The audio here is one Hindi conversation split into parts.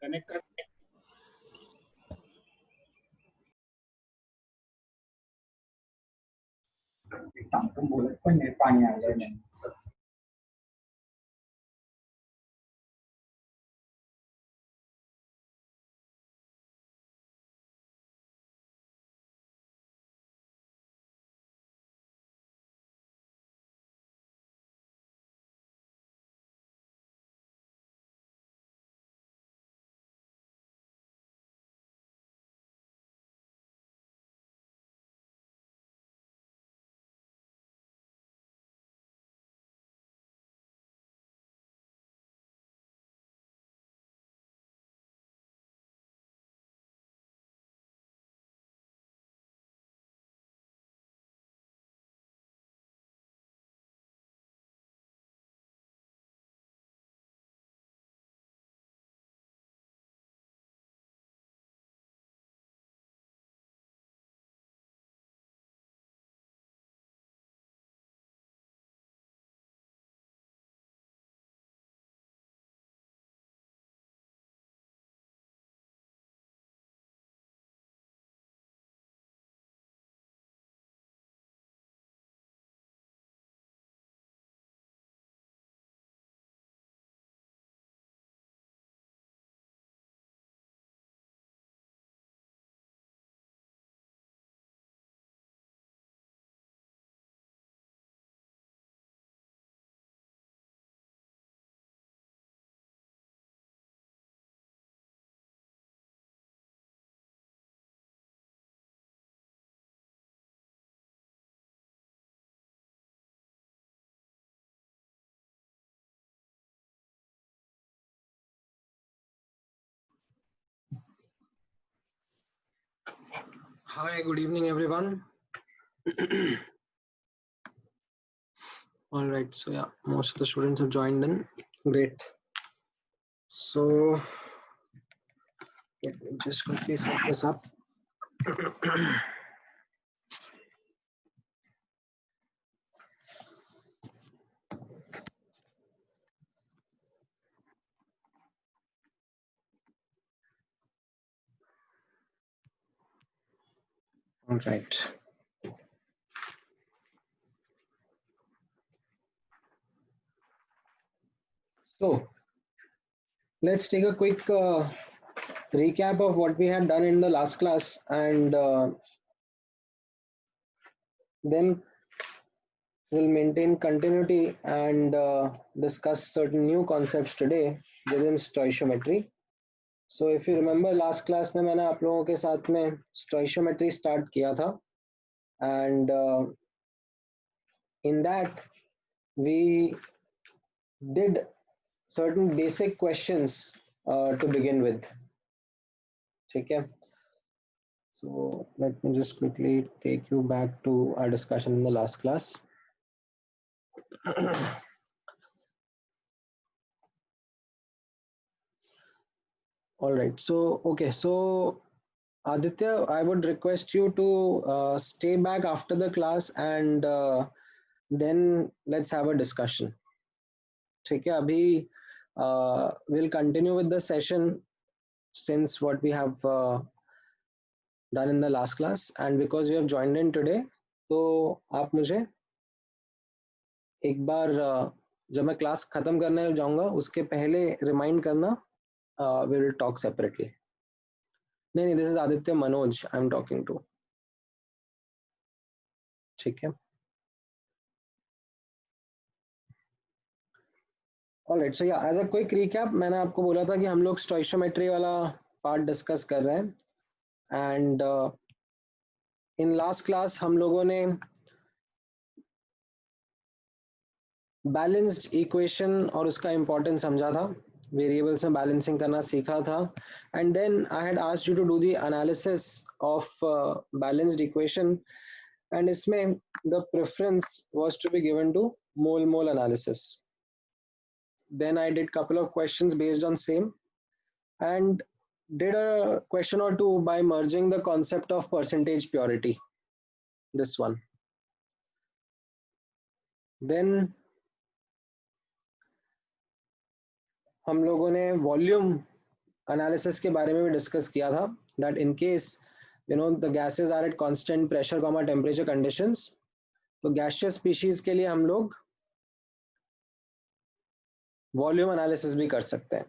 कनेक्ट कर तुम बोले कोई नहीं, पानी आ गया। Hi, good evening, everyone. All right, so yeah, most of the students have joined in. Great. So let me just quickly set this up. All right. So let's take a quick recap of what we had done in the last class, and then we'll maintain continuity and discuss certain new concepts today within stoichiometry. So if you remember last class में मैंने आप लोगों के साथ में stoichiometry start किया था, and in that we did certain basic questions to begin with. Okay, so let me just quickly take you back to our discussion in the last class. All right, so okay, so Aditya, I would request you to stay back after the class, and then let's have a discussion. ठीक है, अभी we'll continue with the session since what we have done in the last class, and because you have joined in today, तो आप मुझे एक बार जब मैं क्लास खत्म करने जाऊंगा उसके पहले रिमाइंड करना. We will talk separately. नहीं, this is Aditya Manoj I am talking to. ठीक है. Alright, so yeah, as a quick recap, मैंने आपको बोला था कि हम लोग stoichiometry वाला पार्ट डिस्कस कर रहे हैं, एंड इन लास्ट क्लास हम लोगों ने बैलेंस्ड इक्वेशन और उसका इंपॉर्टेंस समझा था, वेरिएबल्स में बैलेंसिंग करना सीखा था, and then I had asked you to do the analysis of balanced equation, and इसमें the preference was to be given to mole mole analysis. Then I did couple of questions based on same, and did a question or two by merging the concept of percentage purity, this one. Then हम लोगों ने वॉल्यूम एनालिसिस के बारे में भी डिस्कस किया था, that in case the gases are at constant pressure comma temperature conditions, तो गैसियस स्पीशीज के लिए हम लोग वॉल्यूम एनालिसिस भी कर सकते हैं.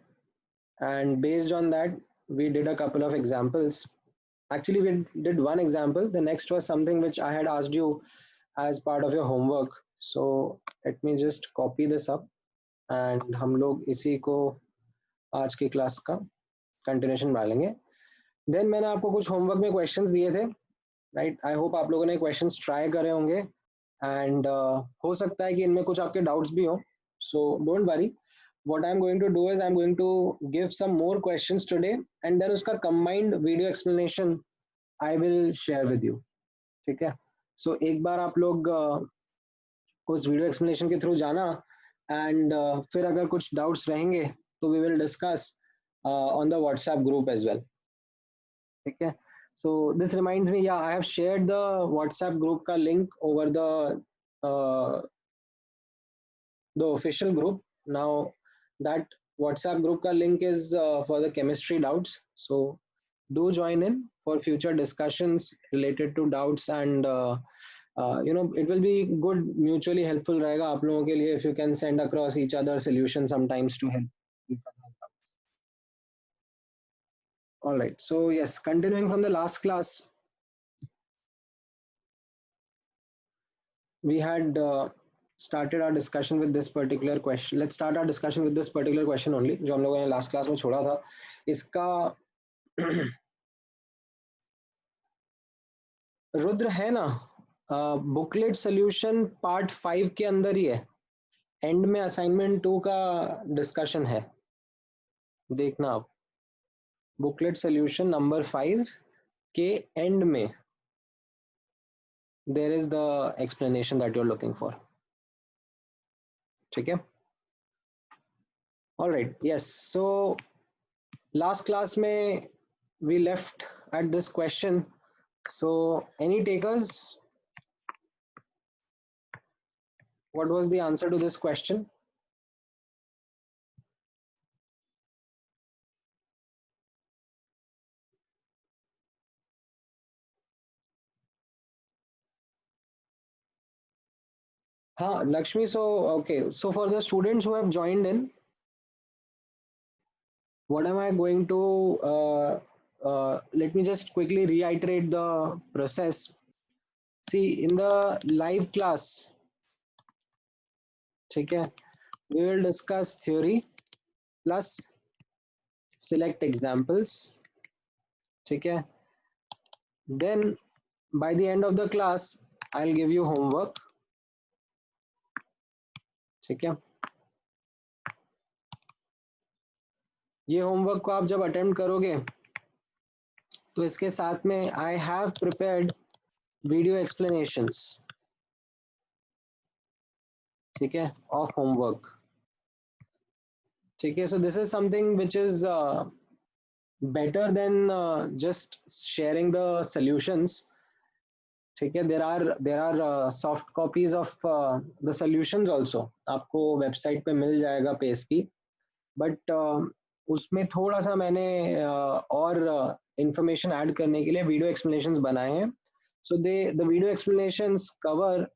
And based on that we did a couple of examples. Actually, we did one example. The next was something which I had asked you as part of your homework. So let me just copy this up and हम लोग इसी को आज की क्लास का कंटिन्यूशन डालेंगे. देन मैंने आपको कुछ होमवर्क में क्वेश्चंस दिए थे, राइट. आई होप आप लोगों ने क्वेश्चंस ट्राई करे होंगे एंड हो सकता है कि इनमें कुछ आपके डाउट्स भी हो. So don't worry. What I'm going to do is I'm going to give some more questions today and then उसका combined video explanation I will share with you. ठीक है. So एक बार आप लोग उस वीडियो एक्सप्लेनेशन के थ्रू जाना एंड फिर अगर कुछ डाउट्स रहेंगे तो we will discuss on the WhatsApp group as well. ठीक है. So this reminds me, yeah I have shared the WhatsApp group का link over the official group. Now that WhatsApp group ka link is for the chemistry doubts. So do join in for future discussions related to doubts and it will be good, mutually helpful rahega aap logon ke liye if you can send across each other solutions sometimes to help each other's doubts. All right. So yes, continuing from the last class, we had started our discussion with this particular question. Let's start our discussion with this particular question only, जो हम लोगों ने last class में छोड़ा था. इसका रुद्र है ना, बुकलेट सोल्यूशन पार्ट 5 के अंदर ही है. एंड में असाइनमेंट 2 का डिस्कशन है, देखना आप. बुकलेट सोल्यूशन नंबर 5 के एंड में there is the explanation that you are looking for. ठीक है. All right. Yes. So last class में we left at this question. So any takers, what was the answer to this question? Lakshmi, so okay, so for the students who have joined in, what am I going to let me just quickly reiterate the process. See, in the live class, okay, we will discuss theory plus select examples. Okay, then by the end of the class I'll give you homework. ठीक है. ये होमवर्क को आप जब अटेम्प्ट करोगे तो इसके साथ में I have prepared video explanations. ठीक है, ऑफ होमवर्क. ठीक है. So this is something which is better than just sharing the solutions. ठीक है. There are soft copies of the solutions also, आपको वेबसाइट पे मिल जाएगा पेज की. बट उसमें थोड़ा सा मैंने और इंफॉर्मेशन ऐड करने के लिए वीडियो एक्सप्लेनेशंस बनाए हैं. So the video explanations cover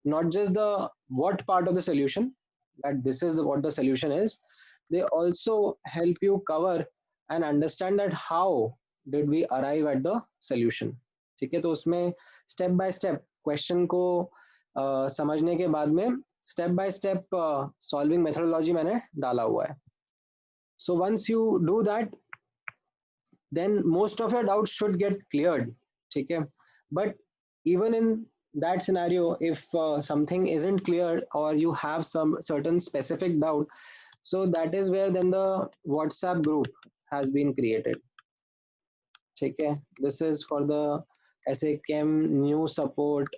not just the what part of the solution, that this is what the solution is, they also help you cover and understand that how did we arrive at the solution. ठीक है. तो उसमें स्टेप बाय स्टेप क्वेश्चन को समझने के बाद में step by step solving methodology मैंने डाला हुआ है. So once you do that, then most of your doubts should get cleared. ठीक है. But even in that scenario, if something isn't clear or you have some certain specific doubt, so that is where then the WhatsApp group has been created. ठीक है. This is for the ऐसे chem new support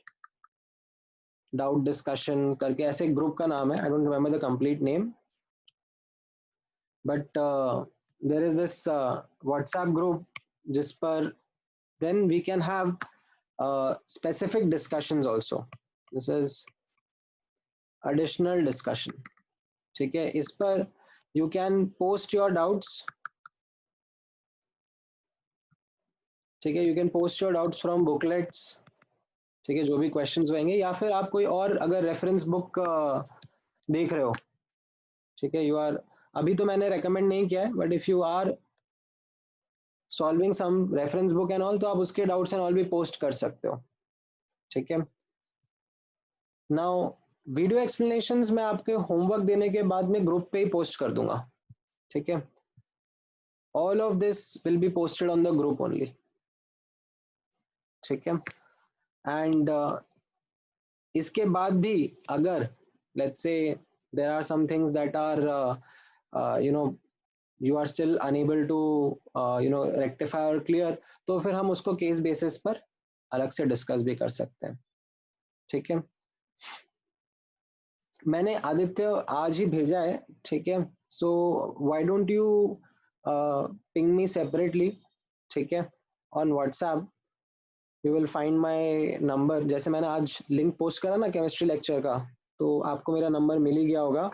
doubt discussion करके ऐसे group का नाम है. I don't remember the complete name, but there is this WhatsApp group जिस पर then we can have specific discussions also. This is additional discussion. ठीक है. इस पर you can post your doubts ठीक है, you can post your doubts from booklets, ठीक है, जो भी क्वेश्चंस होंगे, या फिर आप कोई और अगर रेफरेंस बुक देख रहे हो, ठीक है, यू आर, अभी तो मैंने रेकमेंड नहीं किया है, but if you are solving some reference book and all, तो आप उसके डाउट्स एंड ऑल भी पोस्ट कर सकते हो, ठीक है। नाउ वीडियो एक्सप्लेनेशंस मैं आपके होमवर्क देने के बाद में ग्रुप पे ही पोस्ट कर दूंगा, ठीक है। All of this will be posted on the group only, ठीक है। एंड इसके बाद भी अगर let's say there are some things that are you know you are still unable to rectify और क्लियर, तो फिर हम उसको केस बेसिस पर अलग से डिस्कस भी कर सकते हैं, ठीक है। मैंने आदित्य आज ही भेजा है, ठीक है, so why don't you ping me separately, ठीक है, on WhatsApp, you will find my number. जैसे मैंने आज लिंक पोस्ट करा ना केमिस्ट्री लेक्चर का, तो आपको मेरा नंबर मिल ही गया होगा,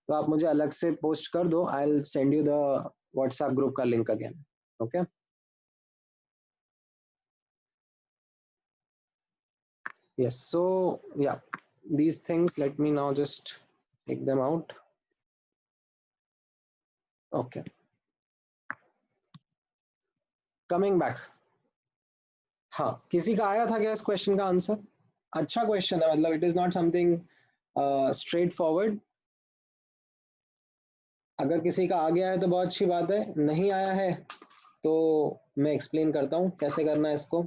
तो आप मुझे अलग से पोस्ट कर दो, I will send you the WhatsApp group का link again, okay. Yes, so yeah, these things, let me now just take them out. Okay, coming back. हाँ, किसी का आया था क्या इस क्वेश्चन का आंसर? अच्छा क्वेश्चन है, मतलब it is not something straight forward. अगर किसी का आ गया है तो बहुत अच्छी बात है, नहीं आया है तो मैं एक्सप्लेन करता हूँ कैसे करना है इसको।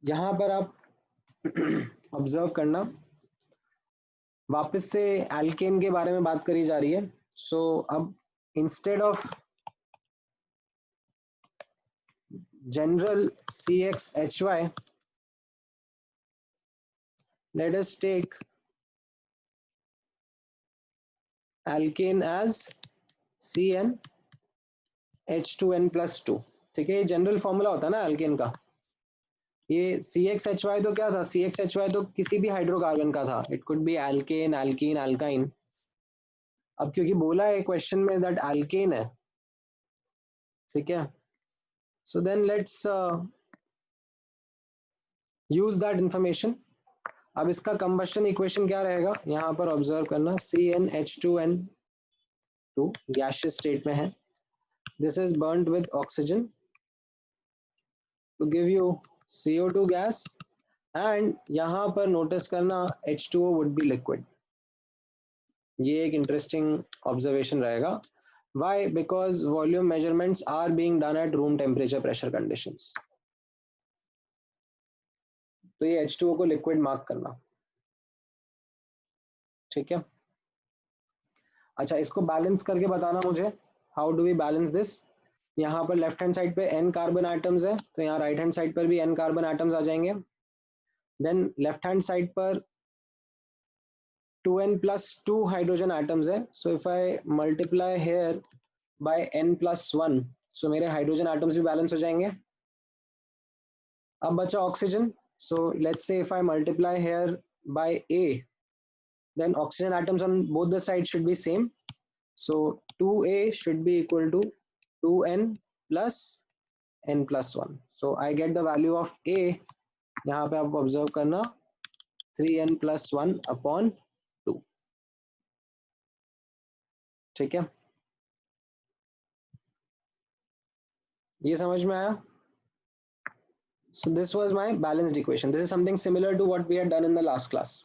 यहाँ पर आप ऑब्जर्व करना, वापस से एल्केन के बारे में बात करी जा रही है। सो अब instead of general CXHY, let us take alkane as CnH2n+2, ठीक है, ये जनरल फॉर्मूला होता है ना एल्केन का। ये CXHY तो क्या था, CXHY तो किसी भी हाइड्रोकार्बन का था, it could be alkane, alkene, alkyne. अब क्योंकि बोला है क्वेश्चन में दैट एल्केन है, ठीक है, so then let's use that information. अब इसका कंबशन इक्वेशन क्या रहेगा, यहाँ पर ऑब्जर्व करना, CnH2n2 गैसियस स्टेट में है, this is burnt with oxygen to give you CO2 gas, and यहाँ पर नोटिस करना H2O would be liquid। ये एक इंटरेस्टिंग ऑब्जर्वेशन रहेगा। Why? Because volume measurements are being done at room temperature pressure conditions। तो ये H2O को लिक्विड मार्क करना, ठीक है। अच्छा, इसको बैलेंस करके बताना मुझे, how do we balance this. यहाँ पर लेफ्ट हैंड साइड पे n कार्बन एटम्स है, तो यहाँ राइट हैंड साइड पर भी n कार्बन एटम्स आ जाएंगे। देन लेफ्ट हैंड साइड पर 2n+2 हाइड्रोजन एटम्स है, so if I multiply here by n+1, so मेरे हाइड्रोजन एटम्स भी बैलेंस हो जाएंगे। अब बचा oxygen, so let's say if I multiply here by a, then oxygen atoms on both the sides should be same, so 2a should be equal to 2n plus n+1, so I get the value of a, यहाँ पे आप ऑब्जर्व करना 3n+1 अपॉन 2, ठीक है, ये समझ में आया। So this was my balanced equation. This is something similar to what we had done in the last class,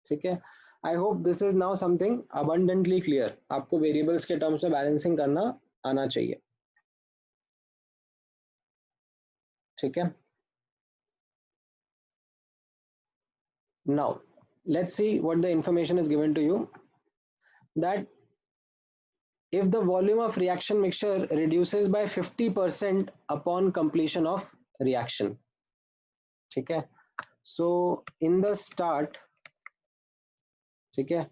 ठीक है। I hope this is now something abundantly clear। आपको वेरिएबल्स के टर्म्स में बैलेंसिंग करना आना चाहिए, ठीक है। Now let's see what the information is given to you, that if the volume of reaction mixture reduces by 50% upon completion of reaction, ठीक है, so in the start, ठीक है,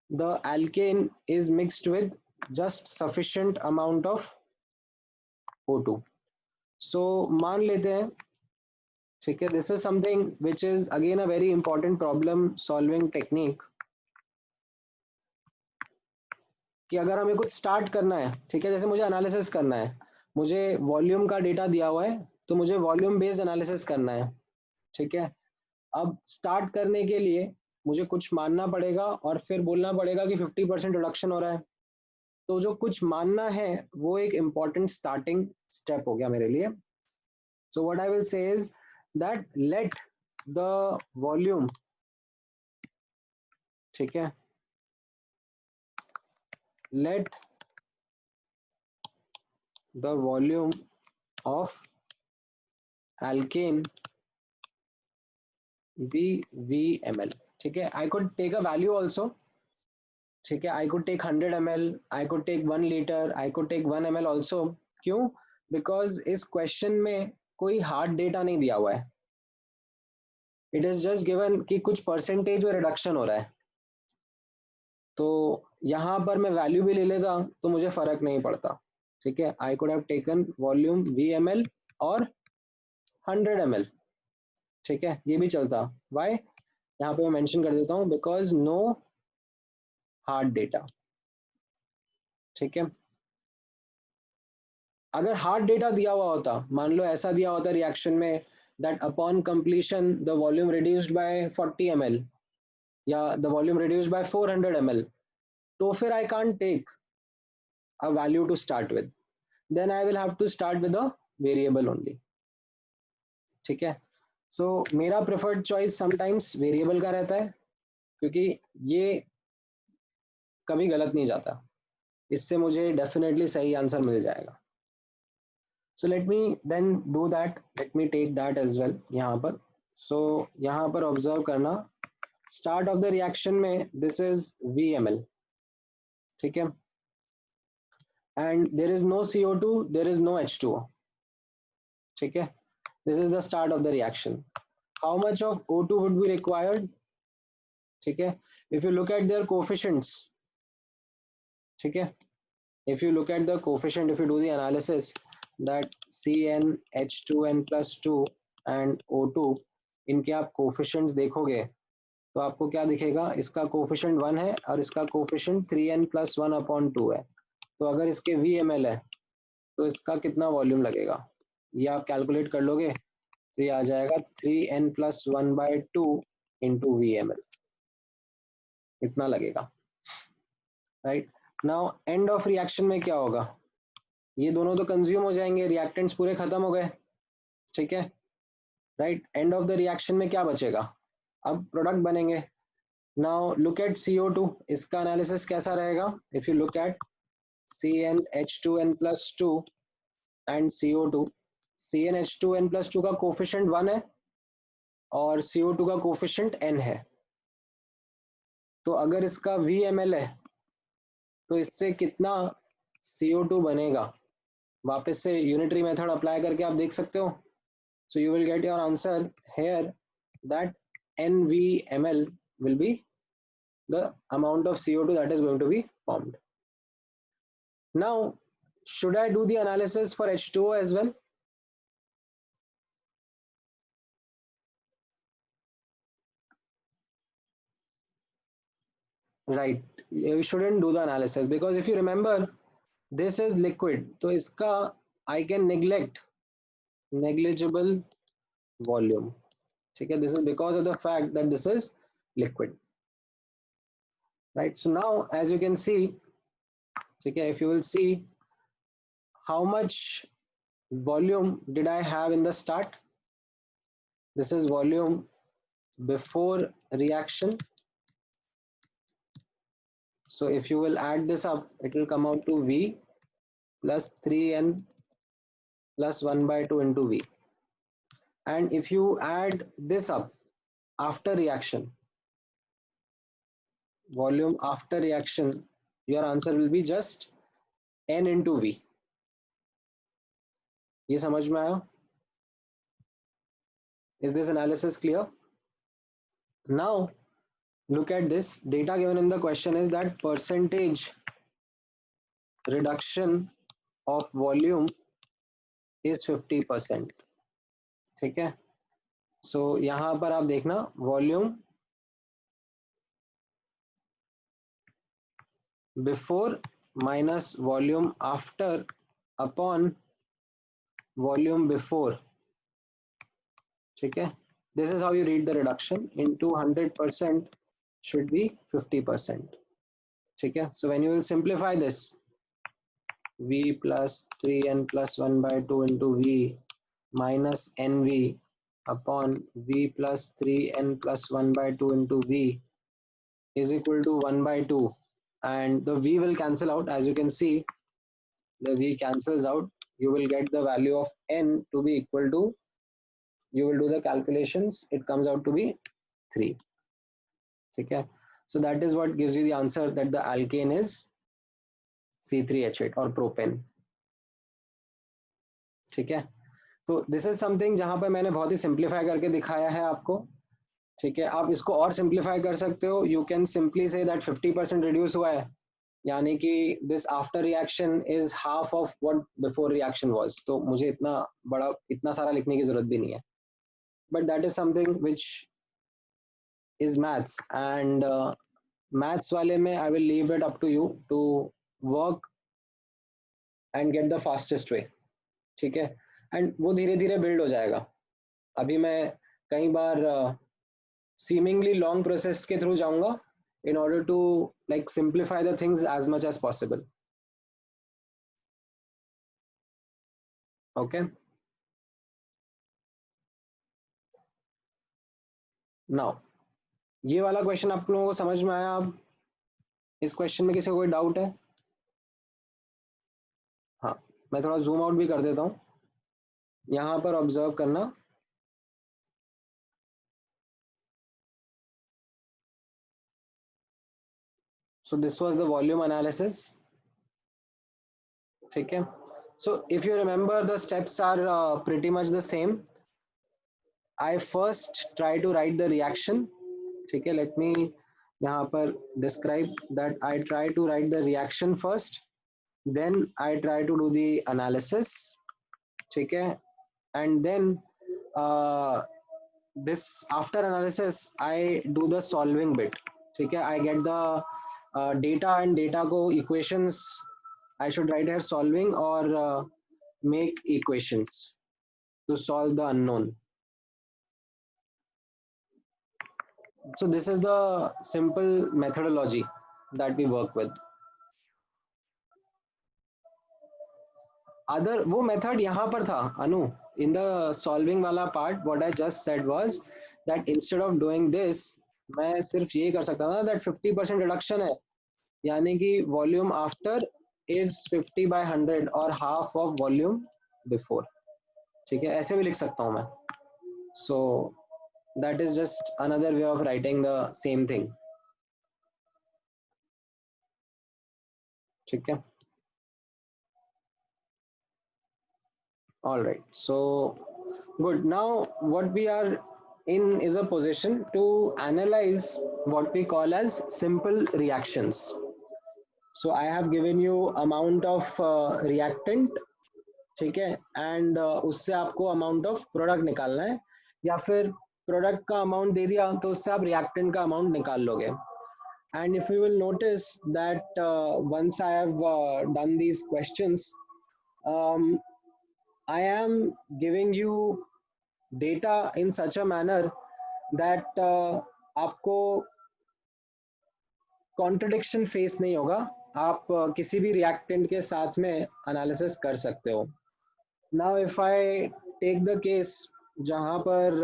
the alkane is mixed with just sufficient amount of O2, so मान लेते हैं, ठीक है, this is something which is again a very important problem solving technique, कि अगर हमें कुछ स्टार्ट करना है, ठीक है, जैसे मुझे एनालिसिस करना है, मुझे वॉल्यूम का डेटा दिया हुआ है, तो मुझे वॉल्यूम बेस्ड एनालिसिस करना है, ठीक है। अब स्टार्ट करने के लिए मुझे कुछ मानना पड़ेगा और फिर बोलना पड़ेगा कि 50% रिडक्शन हो रहा है। तो जो कुछ मानना है वो एक इम्पॉर्टेंट स्टार्टिंग स्टेप हो गया मेरे लिए। So what I will say is that let the volume, ठीक है, let the volume of alkane be VML, ठीक है। I could take a value also, ठीक है, I could take 100 ml, I could take 1 liter, I could take 1 ml also। क्यों? बिकॉज इस क्वेश्चन में कोई हार्ड डेटा नहीं दिया हुआ है, इट इज जस्ट गिवन कि कुछ परसेंटेज में रिडक्शन हो रहा है। तो यहाँ पर मैं वैल्यू भी ले लेता तो मुझे फर्क नहीं पड़ता, ठीक है। I could have taken volume VML और 100 ml, ठीक है, ये भी चलता। वाई? यहाँ पे मैं मेंशन कर देता हूँ बिकॉज नो हार्ड डेटा, ठीक है। अगर हार्ड डेटा दिया हुआ होता, मान लो ऐसा दिया होता रिएक्शन में that upon completion the volume reduced by 40 ml या the volume reduced by 400 ml, तो फिर I can't take a value to start with, then I will have to start with a variable only, ठीक है। सो मेरा प्रेफर्ड चॉइस समटाइम्स वेरिएबल का रहता है, क्योंकि ये कभी गलत नहीं जाता, इससे मुझे डेफिनेटली सही आंसर मिल जाएगा। So let me then do that, let me take that as well यहाँ पर। सो यहाँ पर ऑब्जर्व करना, स्टार्ट ऑफ द रिएक्शन में दिस इज VML, ठीक है, and there is no CO2, there is no H2O, ठीक है। This is the start of the reaction. How much of O2 would be required, ठीक है, if you look at their coefficients, ठीक है, if you look at the coefficient, if you do the analysis that CnH2n+2 and O2, इनके आप कोफिशिएंट्स देखोगे तो आपको क्या दिखेगा, इसका कोफिशिएंट 1 है और इसका कोफिशिएंट 3n+1/2 है। तो अगर इसके VML है तो इसका कितना वॉल्यूम लगेगा, ये आप कैलकुलेट कर लोगे तो ये आ जाएगा 3n+1/2 इंटू VML, इतना लगेगा, right. Now end of reaction में क्या होगा, ये दोनों तो कंज्यूम हो जाएंगे, रिएक्टेंट्स पूरे खत्म हो गए, ठीक है, right. End of the reaction में क्या बचेगा, अब प्रोडक्ट बनेंगे। नाउ लुक एट CO2, इसका एनालिसिस कैसा रहेगा, if you look eight CnH2n+2 and CO2, CnH2n+2 का कोफिशिएंट 1 है और CO2 का कोफिशिएंट n है। तो अगर इसका VML है तो इससे कितना CO2 बनेगा, वापस से यूनिटरी मेथड अप्लाई करके आप देख सकते हो। So you will get your answer here that NVML will be the amount of CO2 that is going to be formed. Now, should I do the analysis for H2O as well? Right, you shouldn't do the analysis because if you remember, this is liquid. So iska I can neglect negligible volume. Okay, this is because of the fact that this is liquid. Right, so now as you can see, okay, if you will see how much volume did I have in the start, this is volume before reaction. So if you will add this up, it will come out to V plus 3n plus 1/2 into V. And if you add this up after reaction, volume after reaction, your answer will be just n into V. ये समझ में आया? Is this analysis clear? Now look at this data given in the question is that percentage reduction of volume is 50%, ठीक है। सो यहाँ पर आप देखना volume before minus volume after upon volume before. Okay, this is how you read the reduction. Into 100% should be 50%. Okay, so when you will simplify this, V plus 3n plus 1 by 2 into V minus NV upon V plus 3n plus 1 by 2 into V is equal to 1 by 2, and the V will cancel out. As you can see, the V cancels out. You will get the value of N to be equal to, you will do the calculations, it comes out to be 3. Okay, so that is what gives you the answer that the alkane is C3H8 or propane. ठीक है, तो दिस इज समथिंग जहां पर मैंने बहुत ही सिंप्लीफाई करके दिखाया है आपको. ठीक है, आप इसको और सिंप्लीफाई कर सकते हो. You can simply say that 50% reduce हुआ है, यानी कि this after reaction is half of what before reaction was. तो मुझे इतना सारा लिखने की जरूरत भी नहीं है, but that is something which is maths, and maths वाले में I will leave it up to you to work and get the fastest way. ठीक है, एंड वो धीरे धीरे बिल्ड हो जाएगा. अभी मैं कई बार seemingly long process के through जाऊंगा in order to like simplify the things as much as possible. Okay, now ये वाला क्वेश्चन आप लोगों को समझ में आया? अब इस क्वेश्चन में किसी को कोई डाउट है? हाँ, मैं थोड़ा जूम आउट भी कर देता हूँ, यहाँ पर ऑब्जर्व करना. So this was the volume analysis. ठीक है, so if you remember the steps are pretty much the same. I first try to write the reaction. ठीक है, let me यहाँ पर describe that I try to write the reaction first, then I try to do the analysis. ठीक है, and then this after analysis I do the solving bit. ठीक है, I get the data, and data को equations I should write here solving or make equations to solve the unknown. So this is the simple methodology that we work with. Other वो method यहाँ पर था अनु, in the solving वाला part what I just said was that instead of doing this मैं सिर्फ ये कर सकता था that 50% reduction है, यानी कि volume after is 50 by 100 or half of volume before. ठीक है, ऐसे भी लिख सकता हूँ मैं. So that is just another way of writing the same thing. ठीक है, all right, so good. Now what we are in is a position to analyze what we call as simple reactions. So I have given you amount of reactant, ठीक है, and उससे आपको amount of product निकालना है, या फिर product का amount दे दिया तो उससे आप reactant का amount निकाल लोगे. And if you will notice that once I have done these questions, I am giving you data in such a manner that आपको contradiction face नहीं होगा. आप किसी भी reactant के साथ में analysis कर सकते हो. Now if I take the case जहाँ पर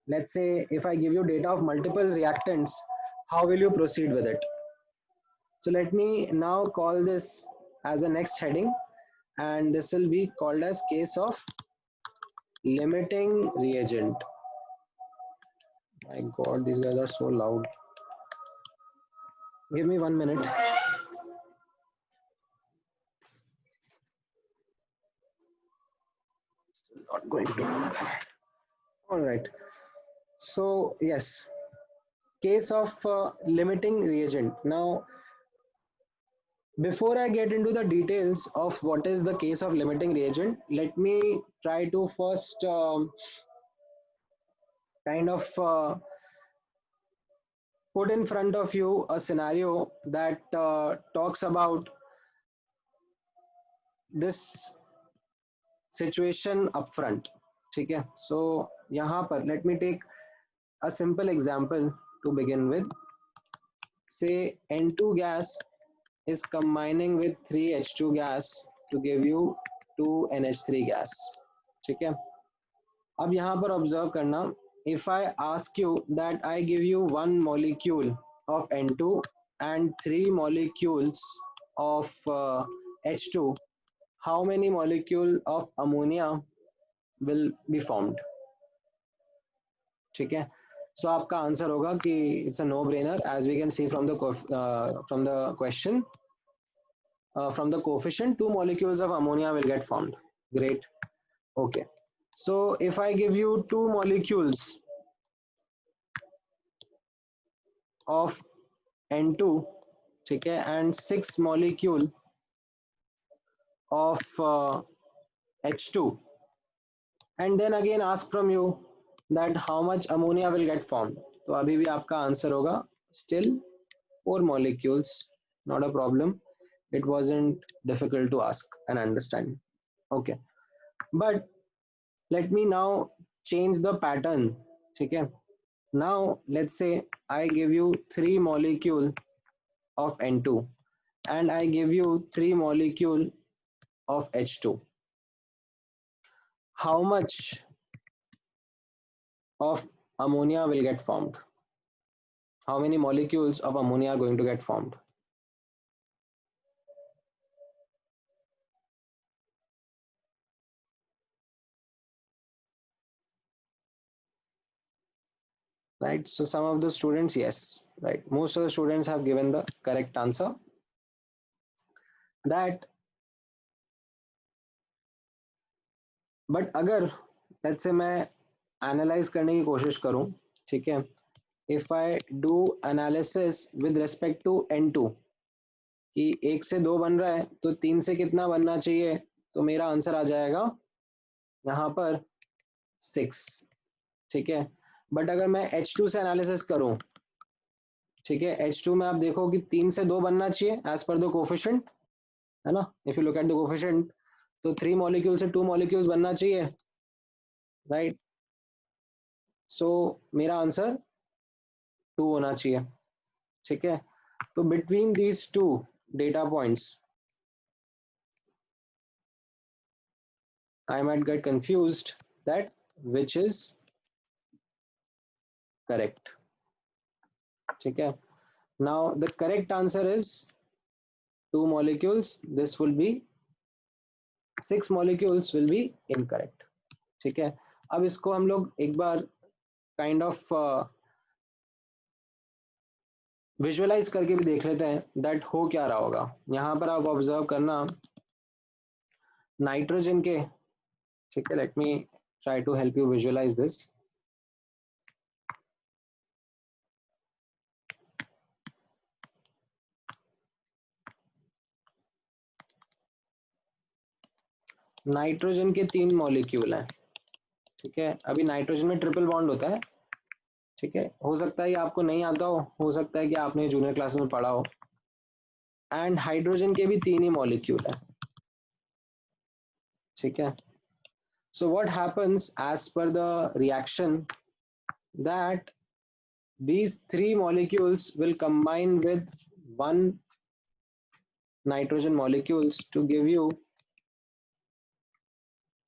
let's say if I give you data of multiple reactants, how will you proceed with it? So let me now call this as a next heading, and this will be called as case of limiting reagent. My God, these guys are so loud. Give me 1 minute. Not going to work. All right. So yes, case of limiting reagent. Now, before I get into the details of what is the case of limiting reagent, let me try to first kind of put in front of you a scenario that talks about this situation upfront. ठीक है, so यहाँ पर let me take a simple example to begin with. Say N2 gas is combining with 3H2 gas to give you 2NH3 gas. ठीक है, अब यहाँ पर ऑब्जर्व करना, if I ask you that I give you one molecule of N2 and 3 molecules of H2, how many molecule of ammonia will be formed? ठीक है, so आपका आंसर होगा कि it's a no brainer as we can see from the question. From the coefficient, 2 molecules of ammonia will get formed. Great. Okay, so if I give you 2 molecules of N2, ठीक है, and 6 molecule of H2, and then again ask from you that how much ammonia will get formed, तो अभी भी आपका आंसर होगा still 4 molecules. Not a problem, it wasn't difficult to ask and understand. Okay, but let me now change the pattern. ठीक है, now let's say I give you 3 molecule of N2 and I give you 3 molecule of H2. How much of ammonia will get formed? How many molecules of ammonia are going to get formed? Right, so some of the students, yes, right, most of the students have given the correct answer, that but अगर let's say मैं analyze करने की कोशिश करूं, ठीक है, if I do analysis with respect to N2 कि 1 से 2 बन रहा है तो 3 से कितना बनना चाहिए, तो मेरा आंसर आ जाएगा यहाँ पर 6. ठीक है, बट अगर मैं H2 से एनालिसिस करूं, ठीक है, H2 में आप देखो कि 3 से 2 बनना चाहिए एज पर द कोफिशिएंट, है ना, if you look at the coefficient तो 3 मॉलिक्यूल से 2 मॉलिक्यूल्स बनना चाहिए, राइट, सो मेरा आंसर 2 होना चाहिए. ठीक है, तो between these two data points I might get confused that which is correct. ठीक है, now the correct answer is 2 molecules. This will be 6 molecules will be incorrect. ठीक है, अब इसको हम लोग एक बार काइंड ऑफ विजुअलाइज करके भी देख लेते हैं दैट हो क्या रहा होगा. यहाँ पर आप ऑब्जर्व करना नाइट्रोजन के, ठीक है, let me try to help you visualise this. Nitrogen के 3 मॉलिक्यूल हैं. ठीक है, अभी नाइट्रोजन में ट्रिपल बॉन्ड होता है. ठीक है, हो सकता है ये आपको नहीं आता हो सकता है कि आपने जूनियर क्लास में पढ़ा हो. एंड हाइड्रोजन के भी 3 ही मॉलिक्यूल है. ठीक है, so what happens as per the reaction that these 3 molecules will combine with 1 nitrogen molecules to give you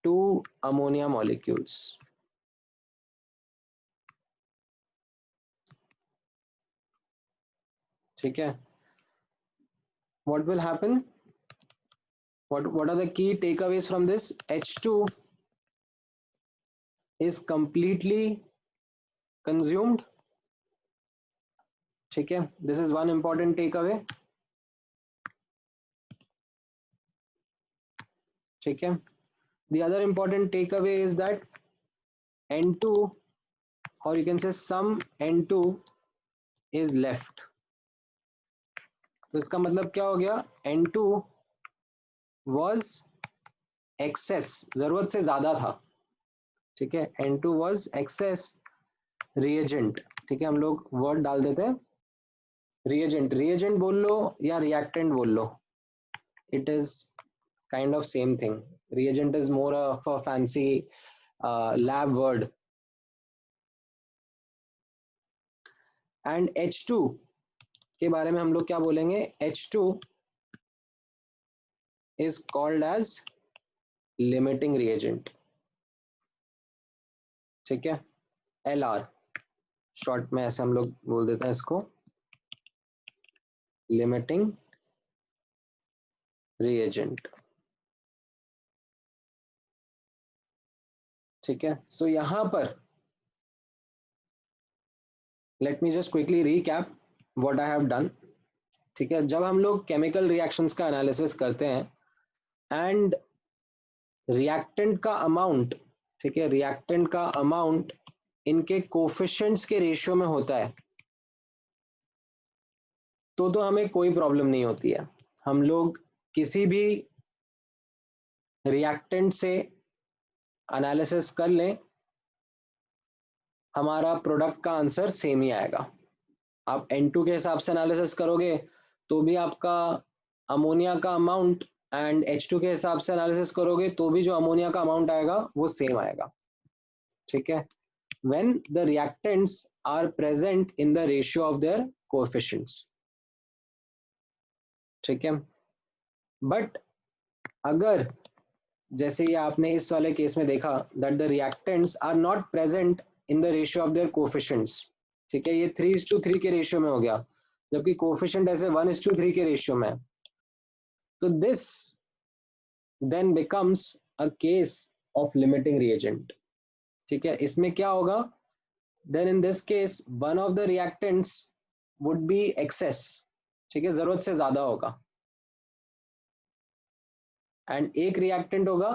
2 ammonia molecules. ठीक है, what will happen, what are the key takeaways from this? H2 is completely consumed. ठीक है, this is one important takeaway. ठीक है, the other important takeaway is that N2 or you can say some N2 is left. तो इसका मतलब क्या हो गया, N2 was excess, जरूरत से ज्यादा था. ठीक है, N2 was excess reagent. ठीक है, हम लोग वर्ड डाल देते हैं रिएजेंट बोल लो या रिएक्टेंट बोल लो, it is kind of same thing. Reagent is more of a fancy lab word. And H2 के बारे में हम लोग क्या बोलेंगे? H2 is called as limiting reagent. ठीक है, LR शॉर्ट में ऐसे हम लोग बोल देते हैं इसको, लिमिटिंग रिएजेंट. ठीक है, सो यहां पर let me just quickly recap what I have done. ठीक है, जब हम लोग केमिकल रिएक्शंस का एनालिसिस करते हैं एंड रिएक्टेंट का अमाउंट, ठीक है, रिएक्टेंट का अमाउंट इनके कोफिशिएंट्स के रेशियो में होता है, तो हमें कोई प्रॉब्लम नहीं होती है. हम लोग किसी भी रिएक्टेंट से एनालिसिस कर लें, हमारा प्रोडक्ट का आंसर सेम ही आएगा. आप N2 के हिसाब से एनालिसिस करोगे तो भी आपका अमोनिया का अमाउंट, एंड H2 के हिसाब से एनालिसिस करोगे तो भी जो अमोनिया का अमाउंट आएगा वो सेम आएगा. ठीक है, when the reactants are present in the ratio of their coefficients. ठीक है, बट अगर जैसे ये आपने इस वाले केस में देखा that the reactants are not present in the ratio of their coefficients. ठीक है, ये 3:3 के रेशियो में हो गया, जबकि कोफिशिएंट ऐसे 1:3 के रेशियो में है. तो this then becomes a case of limiting reagent. ठीक है, इसमें क्या होगा, then in this case one of the reactants would be excess. ठीक है, जरूरत से ज्यादा होगा, एंड एक रिएक्टेंट होगा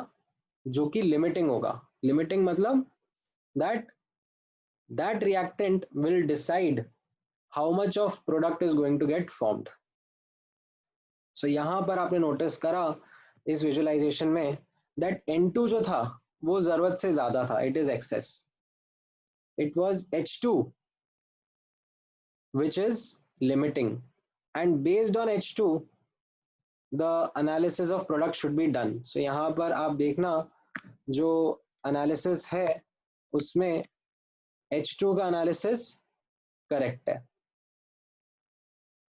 जो कि लिमिटिंग होगा. लिमिटिंग मतलब that reactant will decide how much of product is going to get formed. So यहां पर आपने नोटिस करा इस विजुअलाइजेशन में that N2 जो था वो जरूरत से ज्यादा था, it is excess. It was H2 which is limiting, and based on H2 the analysis of product should be done. So यहाँ पर आप देखना जो analysis है उसमें H2 का analysis correct है.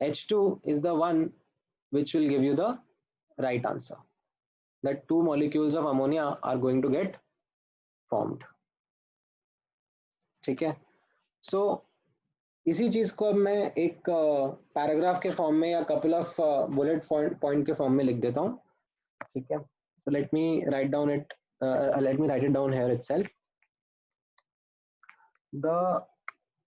H2 is the one which will give you the right answer, that 2 molecules of ammonia are going to get formed. ठीक है, so इसी चीज को अब मैं एक पैराग्राफ के फॉर्म में या कपल ऑफ बुलेट पॉइंट के फॉर्म में लिख देता हूँ. ठीक है, so let me write it down here itself. The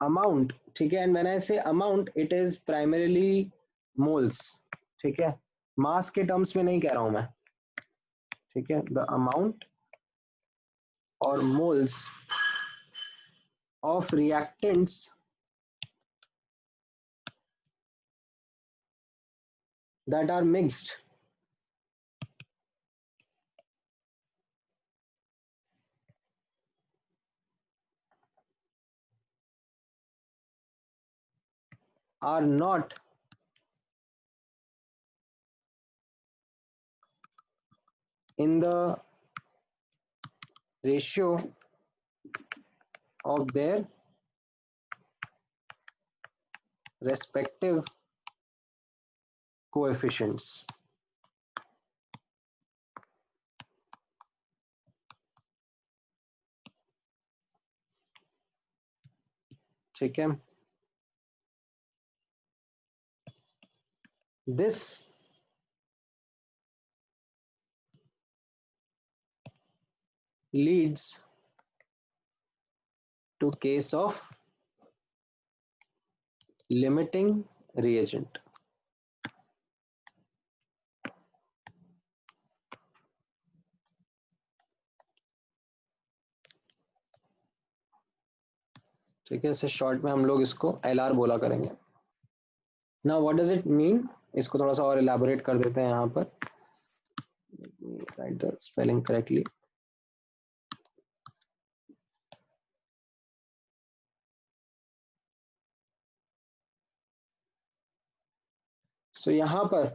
amount, ठीक है, and when I say amount it is primarily moles. ठीक है, मास के टर्म्स में नहीं कह रहा हूं मैं. ठीक है, the amount or moles of reactants that are mixed are not in the ratio of their respective coefficients. ठीक है, this leads to case of limiting reagent. ठीक है, इसे शॉर्ट में हम लोग इसको LR बोला करेंगे. Now what does it mean, इसको थोड़ा सा और elaborate कर देते हैं यहाँ पर. Let me write the spelling correctly. सो यहां पर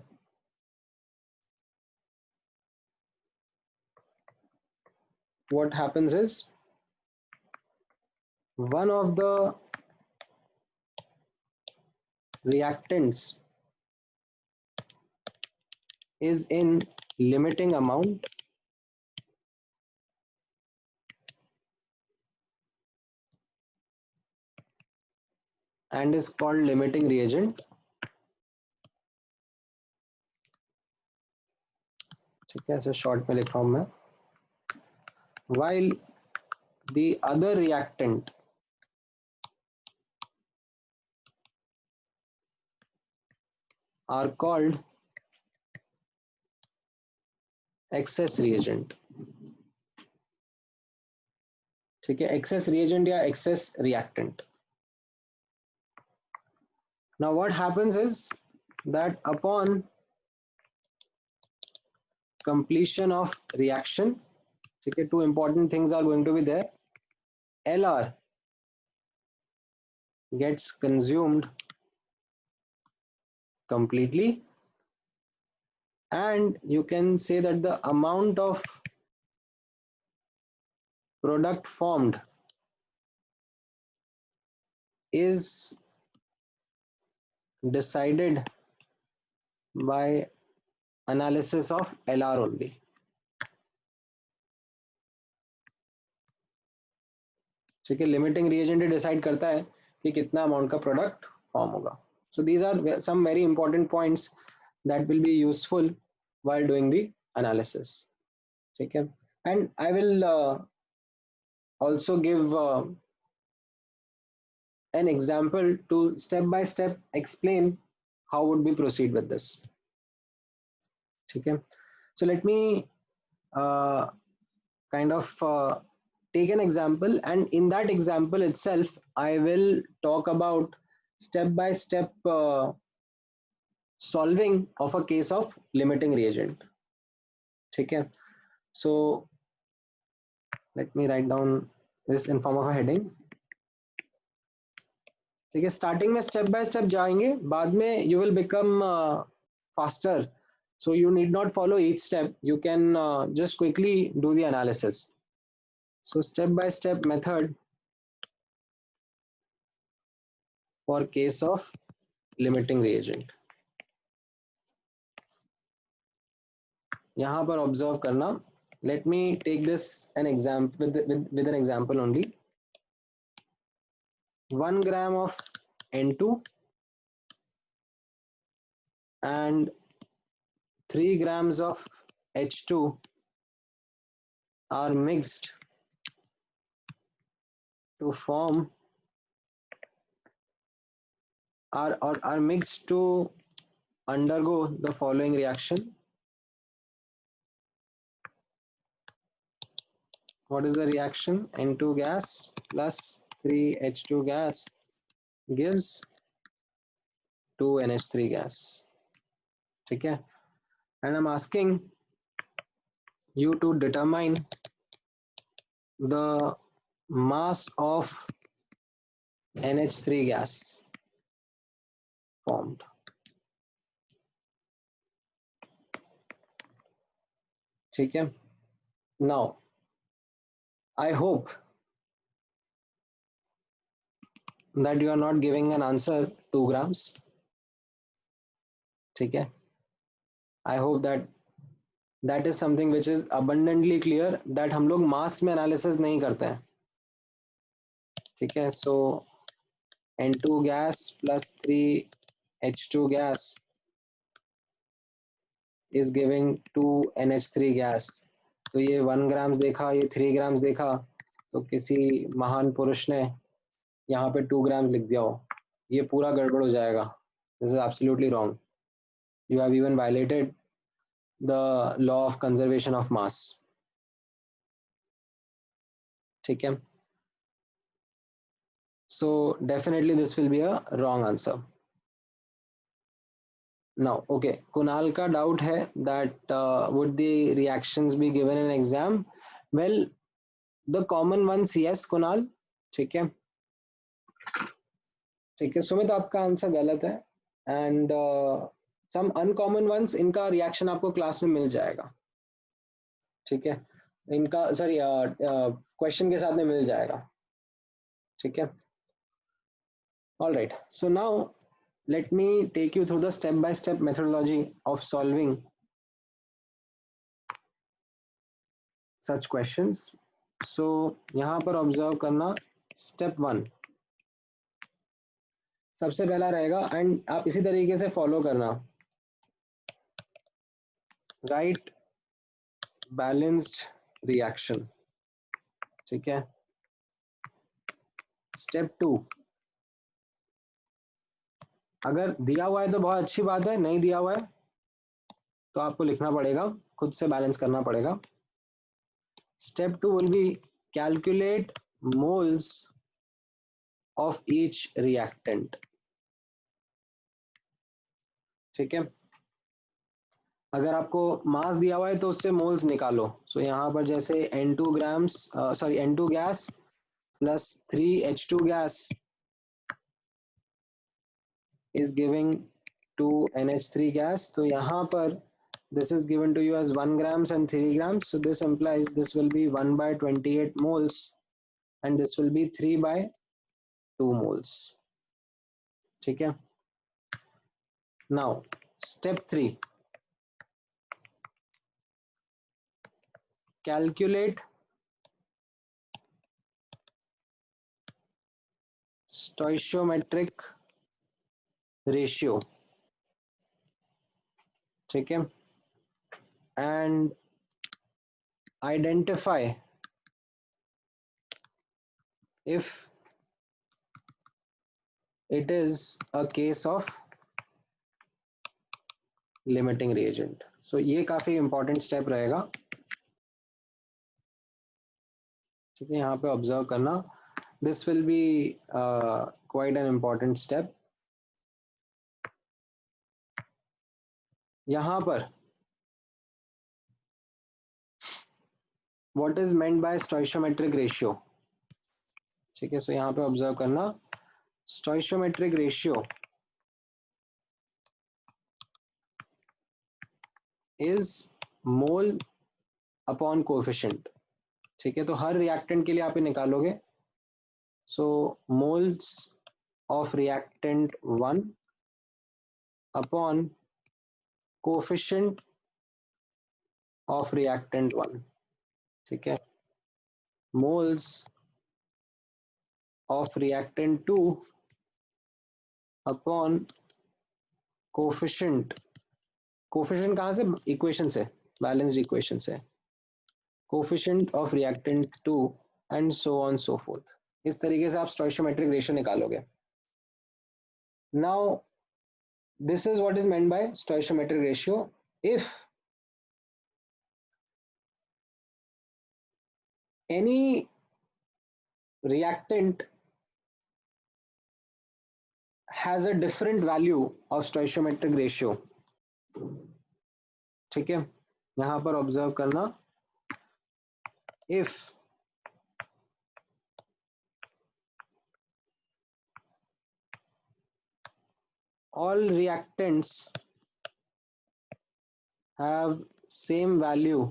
what happens is one of the reactants is in limiting amount and is called limiting reagent. ठीक है, ऐसे शॉर्ट में लिख रहा हूं मैं. While the other reactant are called excess reagent. ठीक है, excess reagent या excess reactant. Now what happens is that upon completion of reaction, ठीक है, two important things are going to be there. LR gets consumed completely, and you can say that the amount of product formed is decided by analysis of LR only. ठीक है, लिमिटिंग रिएजेंट डिसाइड करता है कि कितना अमाउंट का प्रोडक्ट फॉर्म होगा. So these are some very important points that will be useful while doing the analysis. ठीक है, and I will also give an example to step by step explain how would we proceed with this. ठीक है, so let me kind of take an example, and in that example itself I will talk about step by step solving of a case of limiting reagent. ठीक है, so let me write down this in form of a heading. ठीक है, स्टार्टिंग में स्टेप बाय स्टेप जाएंगे, बाद में you will become faster, so you need not follow each step, you can just quickly do the analysis. So step by step method for case of limiting reagent. यहाँ पर ऑब्जर्व करना. Let me take this an example with an example only. 1 gram of N2 and 3 grams of H2 are mixed to form are mixed to undergo the following reaction. What is the reaction? N2 gas plus 3H2 gas gives 2NH3 gas. ठीक है, and I'm asking you to determine the mass of NH3 gas formed. ठीक है, now I hope that you are not giving an answer 2 grams. ठीक है, I hope that is something which is abundantly clear that हम लोग मास में एनालिसिस नहीं करते हैं. ठीक है, so N2 gas plus 3H2 gas is giving 2NH3 gas. तो ये 1 ग्राम्स देखा, ये 3 ग्राम्स देखा, तो किसी महान पुरुष ने यहाँ पे 2 ग्राम लिख दिया हो, ये पूरा गड़बड़ हो जाएगा. This is absolutely wrong. You have even violated the law of conservation of mass. ठीक है, so definitely this will be a wrong answer. Now, okay, Kunal का doubt है that would the reactions be given in exam? Well, the common ones, yes, Kunal. ठीक है, ठीक है, सुमित आपका आंसर गलत है, and सम अनकॉमन वंस, इनका रिएक्शन आपको क्लास में मिल जाएगा, ठीक है, इनका सॉरी क्वेश्चन के साथ में मिल जाएगा, ठीक है. All right, so now let me take you through the step by step methodology of solving such questions. So यहाँ पर ऑब्जर्व करना, स्टेप 1 सबसे पहला रहेगा, एंड आप इसी तरीके से फॉलो करना. राइट बैलेंस्ड रिएक्शन, ठीक है. स्टेप 2, अगर दिया हुआ है तो बहुत अच्छी बात है, नहीं दिया हुआ है तो आपको लिखना पड़ेगा, खुद से बैलेंस करना पड़ेगा. Step 2 will be calculate moles of each reactant, ठीक है. अगर आपको मास दिया हुआ है तो उससे मोल्स निकालो. सो यहाँ पर जैसे N2 grams sorry N2 gas plus 3H2 gas is giving 2 NH3 gas. तो यहाँ पर this is given to you as 1 grams and 3 grams. So this implies this will be 1 by 28 moles and this will be 3 by 2 moles. ठीक है. Now step 3, calculate stoichiometric ratio, ठीक है, and identify if it is a case of limiting reagent. So ये काफी important step रहेगा, ठीक है. यहाँ पे ऑब्जर्व करना, this will be quite an important step. यहाँ पर what is meant by stoichiometric ratio, ठीक है. सो यहाँ पे ऑब्जर्व करना, stoichiometric ratio is mole upon coefficient, ठीक है. तो हर रिएक्टेंट के लिए आप ये निकालोगे. So moles of reactant 1 upon coefficient of reactant 1, ठीक है. Moles of reactant 2 upon coefficient, coefficient कहाँ से, इक्वेशन से, बैलेंस्ड इक्वेशन से, coefficient of reactant 2 and so on so forth. इस तरीके से आप स्टोइशियोमेट्रिक रेशियो निकालोगे. Now this is what is meant by stoichiometric ratio. If any reactant has a different value of stoichiometric ratio, ठीक है. यहाँ पर ऑब्जर्व करना, if all reactants have same value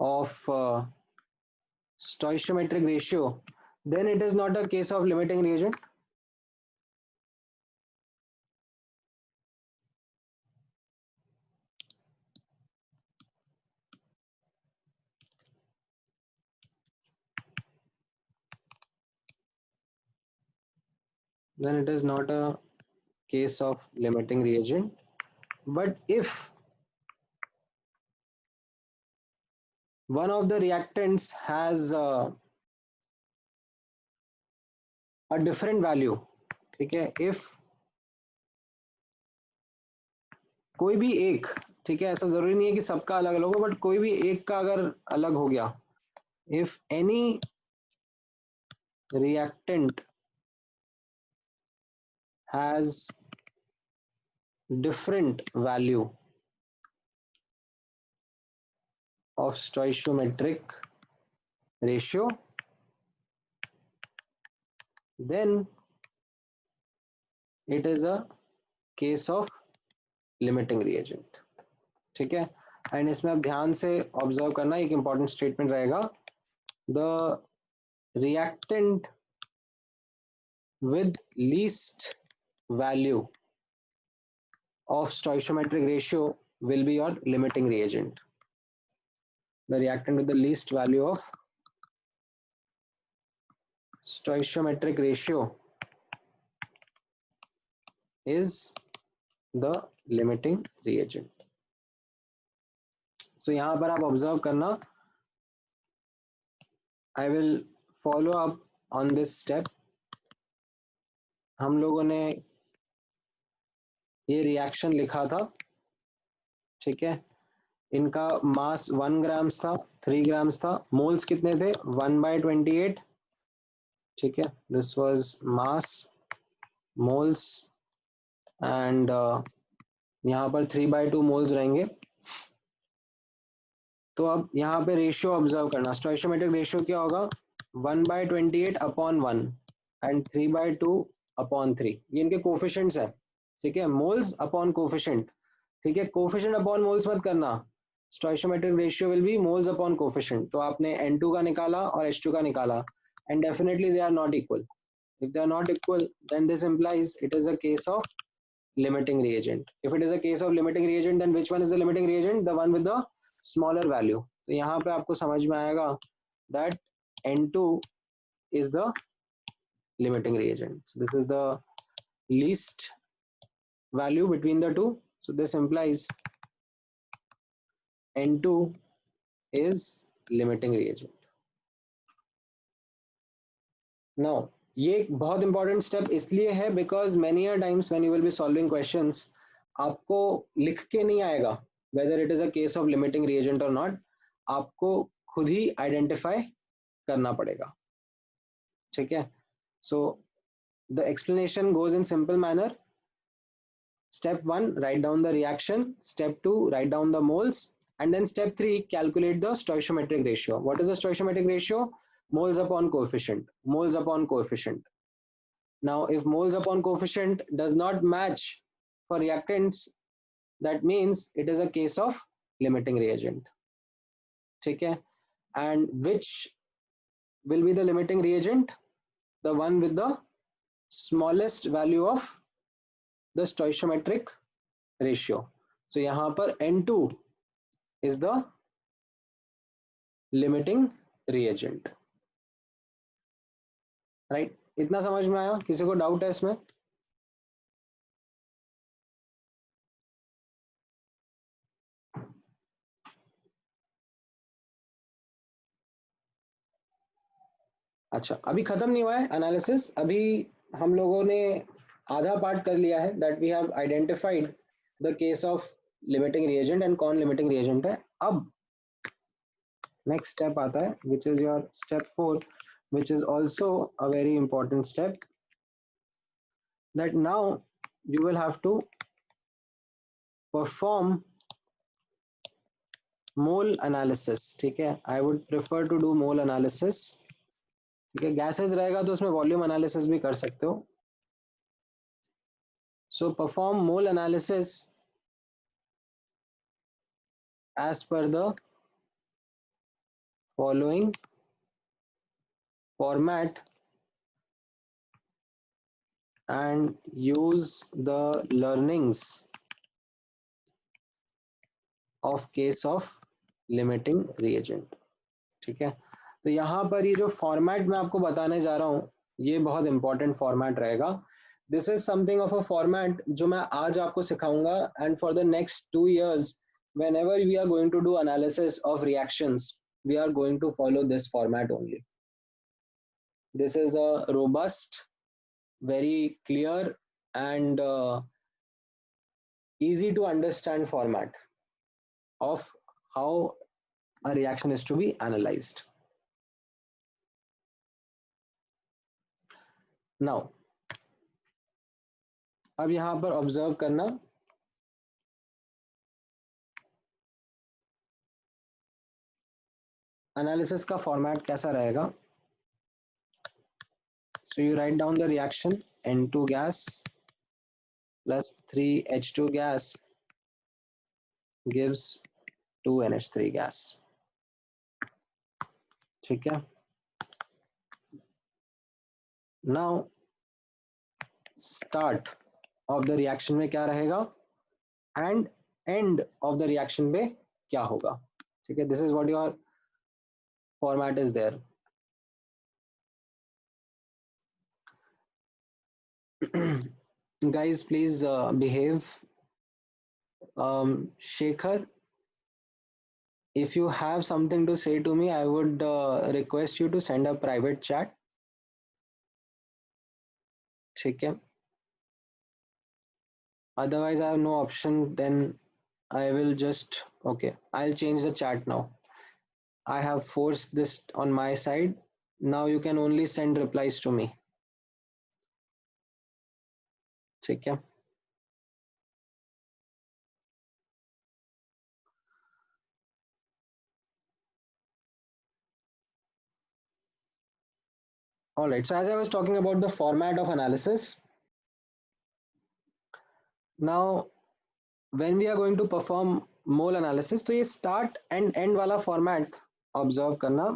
of stoichiometric ratio, then it is not a case of limiting reagent. Then it is not a case of limiting reagent. But if one of the reactants has a different value, ठीक है. if कोई भी एक, ठीक है, ऐसा जरूरी नहीं है कि सबका अलग अलग हो, बट कोई भी एक का अगर अलग हो गया, if any reactant has different value of stoichiometric ratio, then it is a case of limiting reagent, ठीक है। एंड इसमें अब ध्यान से ऑब्जर्व करना, एक इंपॉर्टेंट स्टेटमेंट रहेगा, the reactant with least value of stoichiometric ratio will be your limiting reagent. The reactant with the least value of stoichiometric ratio is the limiting reagent. So यहाँ पर आप observe करना, I will follow up on this step. हम लोगों ने ये रिएक्शन लिखा था, ठीक है। इनका मास 1 ग्राम्स था, 3 ग्राम्स था, मोल्स कितने थे 1/28, ठीक है। This was mass, moles and यहाँ पर 3/2 मोल्स रहेंगे। तो अब यहाँ पे रेशियो ऑब्जर्व करना, स्टोइशियोमेट्रिक रेशियो क्या होगा 1/28 अपॉन 1 एंड 3/2 अपॉन 3, ये इनके कोफिशिएंट्स है, ठीक है। मोल्स अपॉन कोफिशिएंट, ठीक है। कोफिशिएंट अपॉन मोल्स मत करना, stoichiometric ratio will be moles upon coefficient. तो आपने N2 का निकाला और H2 का निकाला, and definitely they are not equal. If they are not equal, then this implies it is a case of limiting reagent. If it is a case of limiting reagent, then which one is the limiting reagent? The one with the smaller value. तो यहाँ पे आपको समझ में आएगा that N2 is the limiting reagent. So this is the least value between the two. So this implies N2 is limiting reagent. Now ये एक बहुत इंपॉर्टेंट स्टेप इसलिए है because many a times when you will be solving questions, आपको लिख के नहीं आएगा whether it is a case of limiting reagent और नॉट, आपको खुद ही आइडेंटिफाई करना पड़ेगा, ठीक है। So the explanation goes in simple manner. Step 1, write down the reaction. Step 2, write down the moles. And then step 3, calculate the stoichiometric ratio. What is the stoichiometric ratio? Moles upon coefficient. Moles upon coefficient. Now, if moles upon coefficient does not match for reactants, that means it is a case of limiting reagent. Okay? And which will be the limiting reagent? The one with the smallest value of the stoichiometric ratio. So यहाँ पर N2 is the limiting reagent. Right? इतना समझ में आया? किसी को डाउट है इसमें? अच्छा, अभी खत्म नहीं हुआ है एनालिसिस, अभी हम लोगों ने आधा पार्ट कर लिया है, that we have identified the case of limiting reagent and कौन लिमिटिंग रिएजेंट है. अब नेक्स्ट स्टेप आता है which is your step 4, which is also a very important step, that now you will have to perform mole analysis. ठीक है, I would prefer to do mole analysis. ठीक है, gases रहेगा तो उसमें volume analysis भी कर सकते हो. So perform mole analysis as per the following format and use the learnings of case of limiting reagent. ठीक है, तो यहाँ पर ये जो फॉर्मेट मैं आपको बताने जा रहा हूँ ये बहुत इंपॉर्टेंट फॉर्मेट रहेगा. This is something of a format जो मैं आज आपको सिखाऊंगा, and for the next 2 years whenever we are going to do analysis of reactions we are going to follow this format only. This is a robust, very clear and easy to understand format of how a reaction is to be analyzed. Now अब यहां पर ऑब्जर्व करना, एनालिसिस का फॉर्मेट कैसा रहेगा. So you write down the reaction N2 gas plus 3H2 gas gives 2NH3 gas. ठीक है. Now start of the reaction में क्या रहेगा and end of the reaction में क्या होगा. ठीक है. This is what your format is there. Guys, please behave. Shekhar, if you have something to say to me, I would request you to send a private chat. ठीक है. Otherwise, I have no option. Then I will just, okay, I'll change the chat now. I have forced this on my side. Now you can only send replies to me. ठीक है. All right. So as I was talking about the format of analysis, now when we are going to perform mole analysis, तो ये start and end वाला format observe करना,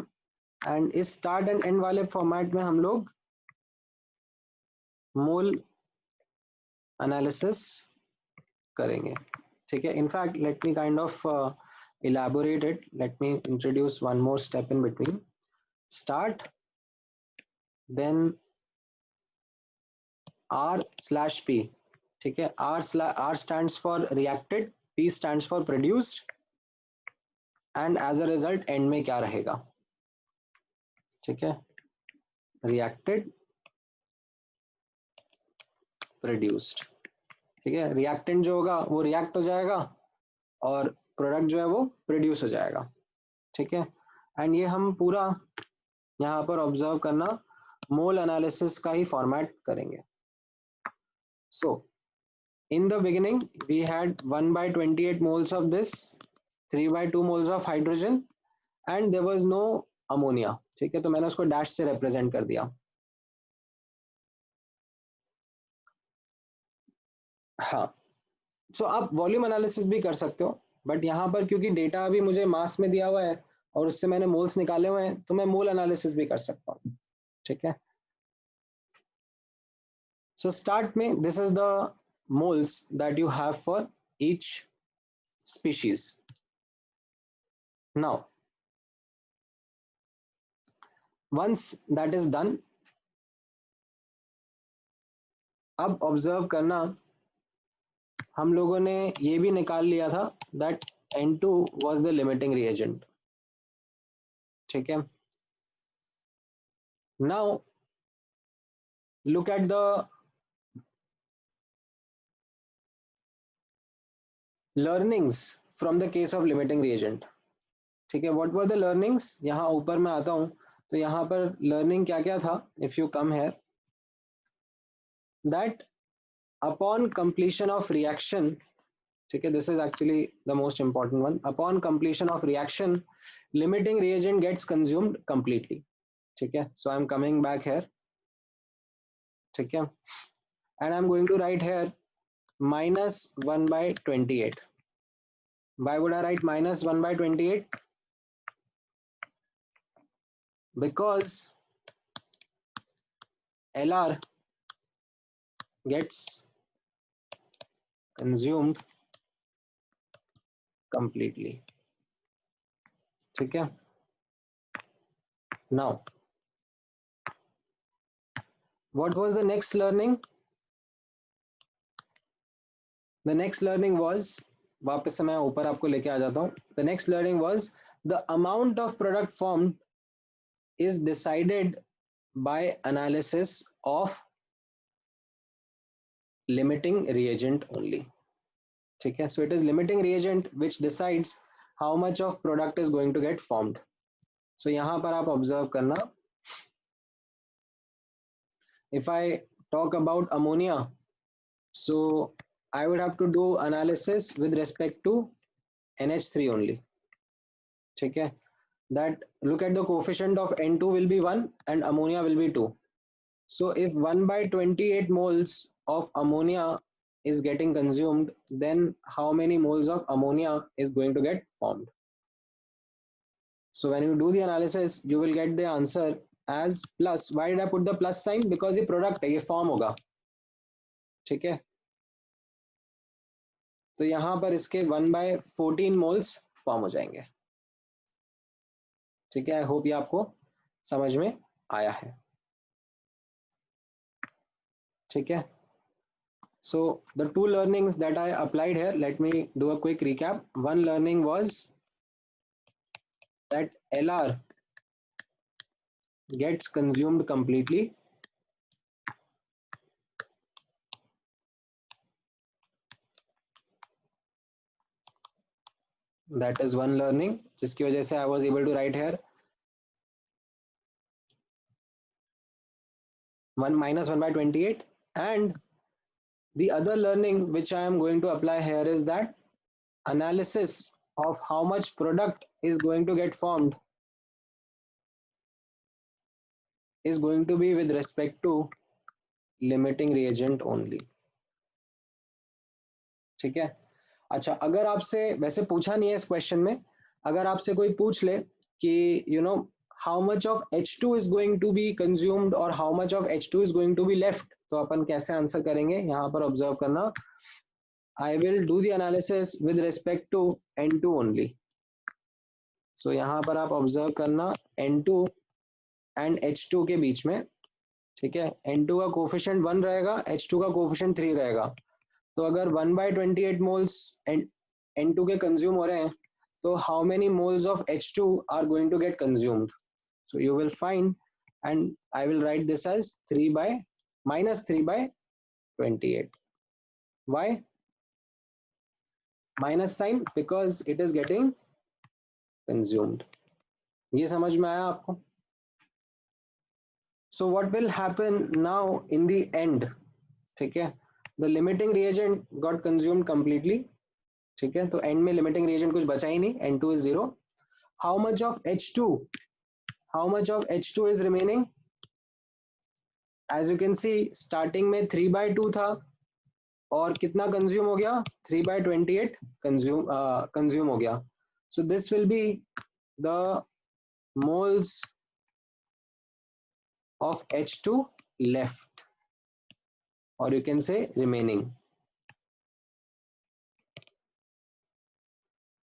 and इस start and end वाले format में हम लोग mole analysis करेंगे. ठीक है. In fact, let me kind of elaborate it. Let me introduce one more step in between. Start, then R/P. ठीक है. R stands for reacted, P stands for produced, and as a result end में क्या रहेगा. ठीक है. reacted, produced. ठीक है. reactant जो होगा वो react हो जाएगा और product जो है वो produce हो जाएगा. ठीक है. and ये हम पूरा यहाँ पर observe करना mole analysis का ही format करेंगे. So in the beginning we had 1/28 moles of this, 3/2 moles of hydrogen, and there was no ammonia. ठीक है. तो मैंने उसको डैश से represent कर दिया. हाँ. सो आप वॉल्यूम एनालिसिस भी कर सकते हो, बट यहाँ पर क्योंकि डेटा अभी मुझे मास में दिया हुआ है और उससे मैंने मोल्स निकाले हुए हैं, तो मैं मोल एनालिसिस भी कर सकता हूँ. ठीक है. सो स्टार्ट में this is the moles that you have for each species. Now once that is done, अब ऑब्जर्व करना हम लोगों ने ये भी निकाल लिया था that N2 was the limiting reagent. ठीक है. Now look at the learnings from the case of limiting reagent. ठीक है. What were the learnings? यहाँ ऊपर मैं आता हूँ तो यहाँ पर learning क्या क्या था. If you come here, that upon completion of reaction, ठीक है, this is actually the most important one. Upon completion of reaction, limiting reagent gets consumed completely. ठीक है. So I'm coming back here. ठीक है. And I'm going to write here minus 1/28. Why would I write minus 1/28? Because LR gets consumed completely. ठीक है. Now what was the next learning? The next learning was, वापस से मैं ऊपर आपको लेके आ जाता हूँ. The next learning was the amount of product formed is decided by analysis of limiting reagent only. ठीक है. So it is limiting reagent which decides how much of product is going to get formed. So यहाँ पर आप observe करना. If I talk about ammonia, so I would have to do analysis with respect to NH3 only. ठीक है. That look at the coefficient of N2 will be 1 and ammonia will be 2. So if 1/28 moles of ammonia is getting consumed, then how many moles of ammonia is going to get formed? So when you do the analysis, you will get the answer as plus. Why did I put the plus sign? Because ये product है, ये form होगा, ठीक है? तो यहाँ पर इसके 1/14 मोल्स फॉर्म हो जाएंगे, ठीक है? आई होप ये आपको समझ में आया है, ठीक है? So the two learnings that I applied here, let me do a quick recap. One learning was that LR gets consumed completely. That is one learning, जिसकी वजह से I was able to write here 1 minus 1/28. And the other learning which I am going to apply here is that analysis of how much product is going to get formed is going to be with respect to limiting reagent only, ठीक है? अच्छा, अगर आपसे वैसे पूछा नहीं है इस क्वेश्चन में, अगर आपसे कोई पूछ ले कि how much of H2 is going to be consumed or how much of H2 is going to be left, तो अपन कैसे आंसर करेंगे? यहाँ पर ऑब्जर्व करना, I will do the analysis with respect to N2 only. So यहाँ पर आप ऑब्जर्व करना N2 एंड H2 के बीच में, ठीक है? N2 का कोफिशिएंट 1 रहेगा, H2 का कोफिशिएंट 3 रहेगा. तो अगर 1/28 मोल्स N2 के कंज्यूम हो रहे हैं, तो how many moles of H2 are going to get consumed? So you will find, and I will write this as minus 3/28. Why? Minus sign, because it is getting consumed. ये समझ में आया आपको? So what will happen now in the end? ठीक है? The limiting reagent got consumed completely. ठीक है? तो end में limiting reagent कुछ बचा ही नहीं. N2 is 0. How much of H2? How much of H2 is remaining? As you can see, starting में 3/2 था और कितना consume हो गया? 3/28 consume हो गया. So this will be the moles of H2 left, or you can say remaining.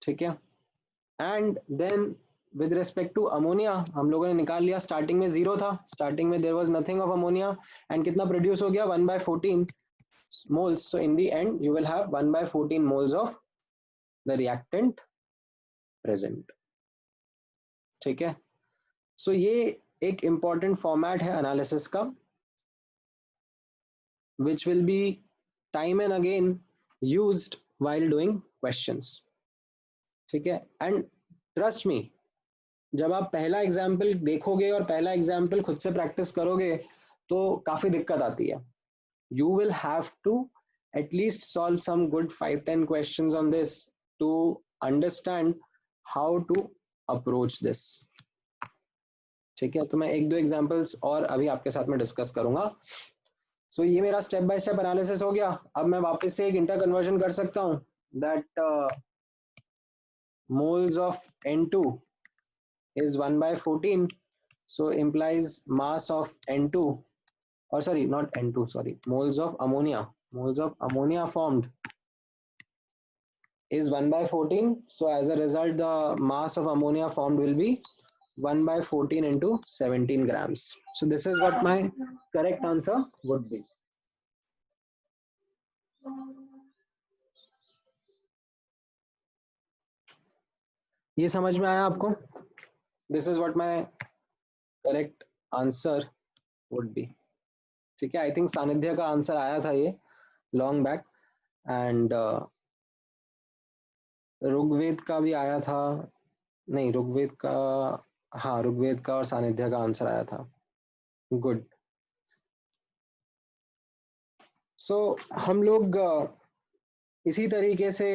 ठीक है? And then with respect to ammonia, हम लोगों ने निकाल लिया, starting में 0 था, starting में there was nothing of ammonia, and कितना produce हो गया? 1/14 moles. So in the end you will have 1/14 moles of the reactant present. ठीक है? So ये एक important format है analysis का, which will be time and again used while doing questions. ठीक है? And trust me, जब आप पहला एग्जाम्पल देखोगे और पहला एग्जाम्पल खुद से प्रैक्टिस करोगे तो काफी दिक्कत आती है. You will have to at least solve some good 5-10 questions on this to understand how to approach this. ठीक है? तो मैं 1-2 एग्जाम्पल्स और अभी आपके साथ में डिस्कस करूंगा. सो ये मेरा स्टेप बाय स्टेप एनालिसिस हो गया. अब मैं वापस से एक इंटर कन्वर्जन कर सकता हूँ, that moles of N2 is 1/14, so implies mass of N2, or sorry, not N2, sorry, moles of ammonia formed is 1/14. So as a result, the mass of ammonia formed will be 1/14 into 17 grams. So this is what my correct answer would be. ये समझ में आया आपको? This is what my correct answer would be. ठीक है? I think सानिध्य का आंसर आया था ये long back, and ऋग्वेद का भी आया था. नहीं, ऋग्वेद का, हाँ, ऋग्वेद का और सानिध्य का आंसर आया था. गुड. सो हम लोग इसी तरीके से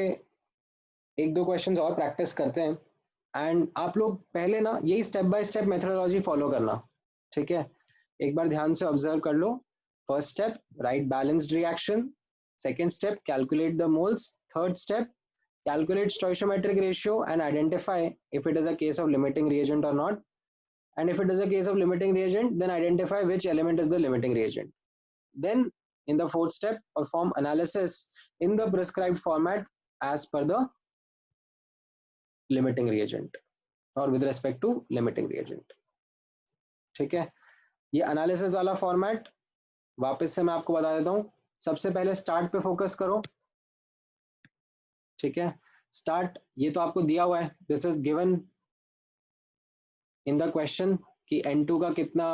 1-2 क्वेश्चंस और प्रैक्टिस करते हैं, एंड आप लोग पहले ना यही step by step methodology follow करना. ठीक है? एक बार ध्यान से ऑब्जर्व कर लो. First step, right balanced reaction. Second step, calculate the moles. Third step, calculate stoichiometric ratio and identify if it is a case of limiting reagent or not. And if it is a case of limiting reagent, then identify which element is the limiting reagent. Then in the fourth step, perform analysis in the prescribed format as per the limiting reagent or with respect to limiting reagent. ठीक है, ये एनालिसिस वाला फॉर्मेट वापस से मैं आपको बता देता हूँ. सबसे पहले स्टार्ट पे फोकस करो. ठीक है, स्टार्ट ये तो आपको दिया हुआ है. This is given in the question कि N2 का कितना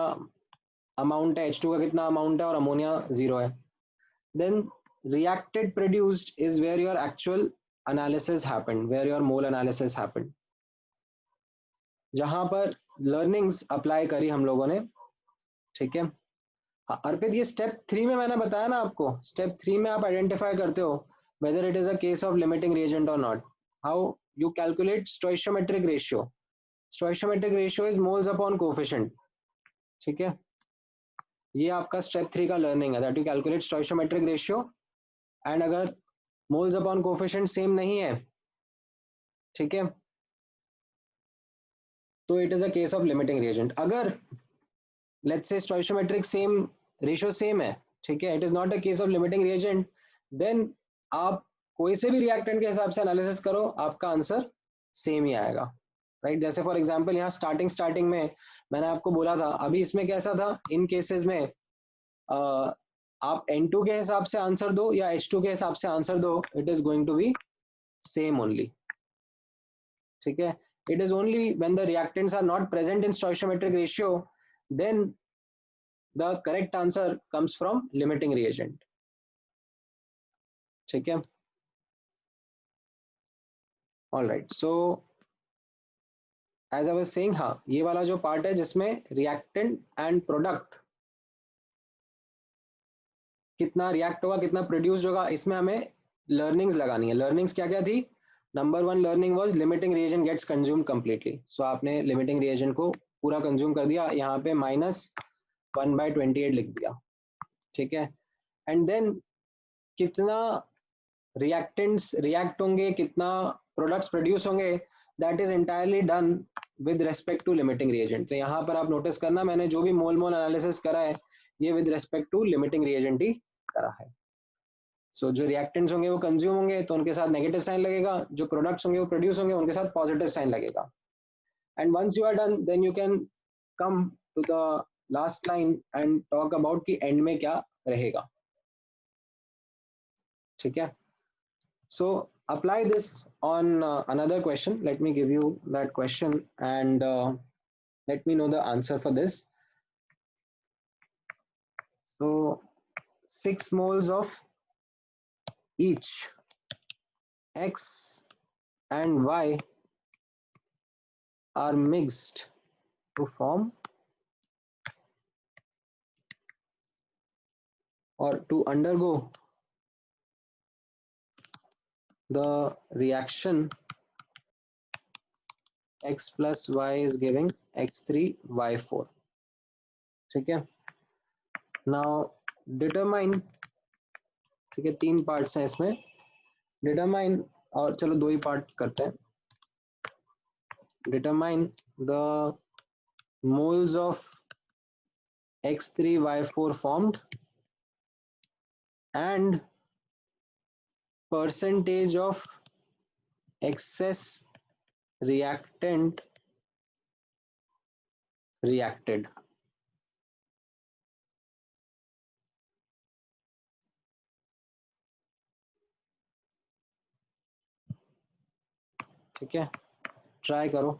अमाउंट है, H2 का कितना अमाउंट है और अमोनिया 0 है. Then reacted produced is where your actual analysis happened, where your mole analysis happened. जहां पर लर्निंग्स अप्लाई करी हम लोगों ने. ठीक है, हाँ अर्पित, ये स्टेप 3 में मैंने बताया ना आपको. स्टेप 3 में आप आइडेंटिफाई करते हो whether it is a case of limiting reagent or not. How you calculate stoichiometric ratio. Stoichiometric ratio is moles upon coefficient. ठीक है, ये आपका स्टेप 3 का लर्निंग है, that you calculate stoichiometric ratio. And अगर मोल्स अपॉन कोफिशिएंट सेम नहीं है, ठीक है, तो it is a case of limiting reagent. अगर let's say stoichiometric same ratio same है, ठीक है, it is not a case of limiting reagent, then आप कोई से भी रिएक्टेंट के हिसाब से एनालिसिस करो, आपका आंसर सेम ही आएगा. राइट, जैसे फॉर एग्जांपल यहाँ स्टार्टिंग में मैंने आपको बोला था, अभी इसमें कैसा था, इन केसेस में आप N2 के हिसाब से आंसर दो या H2 के हिसाब से आंसर दो, it is going to be same only. ठीक है, it is only when the reactants are not present in stoichiometric ratio, then the correct answer comes from limiting reagent. ठीक है, all right, so as I was saying, हाँ ये वाला जो पार्ट है जिसमें reactant and product कितना रिएक्ट होगा, कितना प्रोड्यूस होगा, इसमें हमें लर्निंग्स लगानी है. लर्निंग्स क्या क्या थी? Number 1 learning was limiting reagent gets consume completely. So आपने लिमिटिंग रिएजेंट को पूरा कंज्यूम कर दिया, यहाँ पे -1/28 लिख दिया. ठीक है, एंड देन कितना रिएक्टेंट्स रिएक्ट होंगे, कितना प्रोडक्ट्स प्रोड्यूस होंगे, that is entirely done with respect to limiting reagent. तो यहाँ पर आप नोटिस करना, मैंने जो भी मोल मोल एनालिसिस करा है ये with respect to limiting reagent ही करा है. सो जो रिएक्टेंट्स होंगे वो कंज्यूम होंगे तो उनके साथ नेगेटिव साइन लगेगा, जो प्रोडक्ट्स होंगे वो प्रोड्यूस होंगे उनके साथ पॉजिटिव साइन लगेगा. And once you are done, then you can come to the last line and talk about कि एंड में क्या रहेगा. ठीक है, सो apply this on another question. Let me give you that question and let me know the answer for this. So 6 moles of each X and Y are mixed to form or to undergo the reaction X plus Y is giving X3 Y4. ठीक है, now determine, ठीक है 3 पार्ट्स हैं इसमें, determine, और चलो 2 ही पार्ट करते हैं. determine the moles of X3 Y4 formed and percentage of excess reactant reacted. ठीक है, ट्राई करो.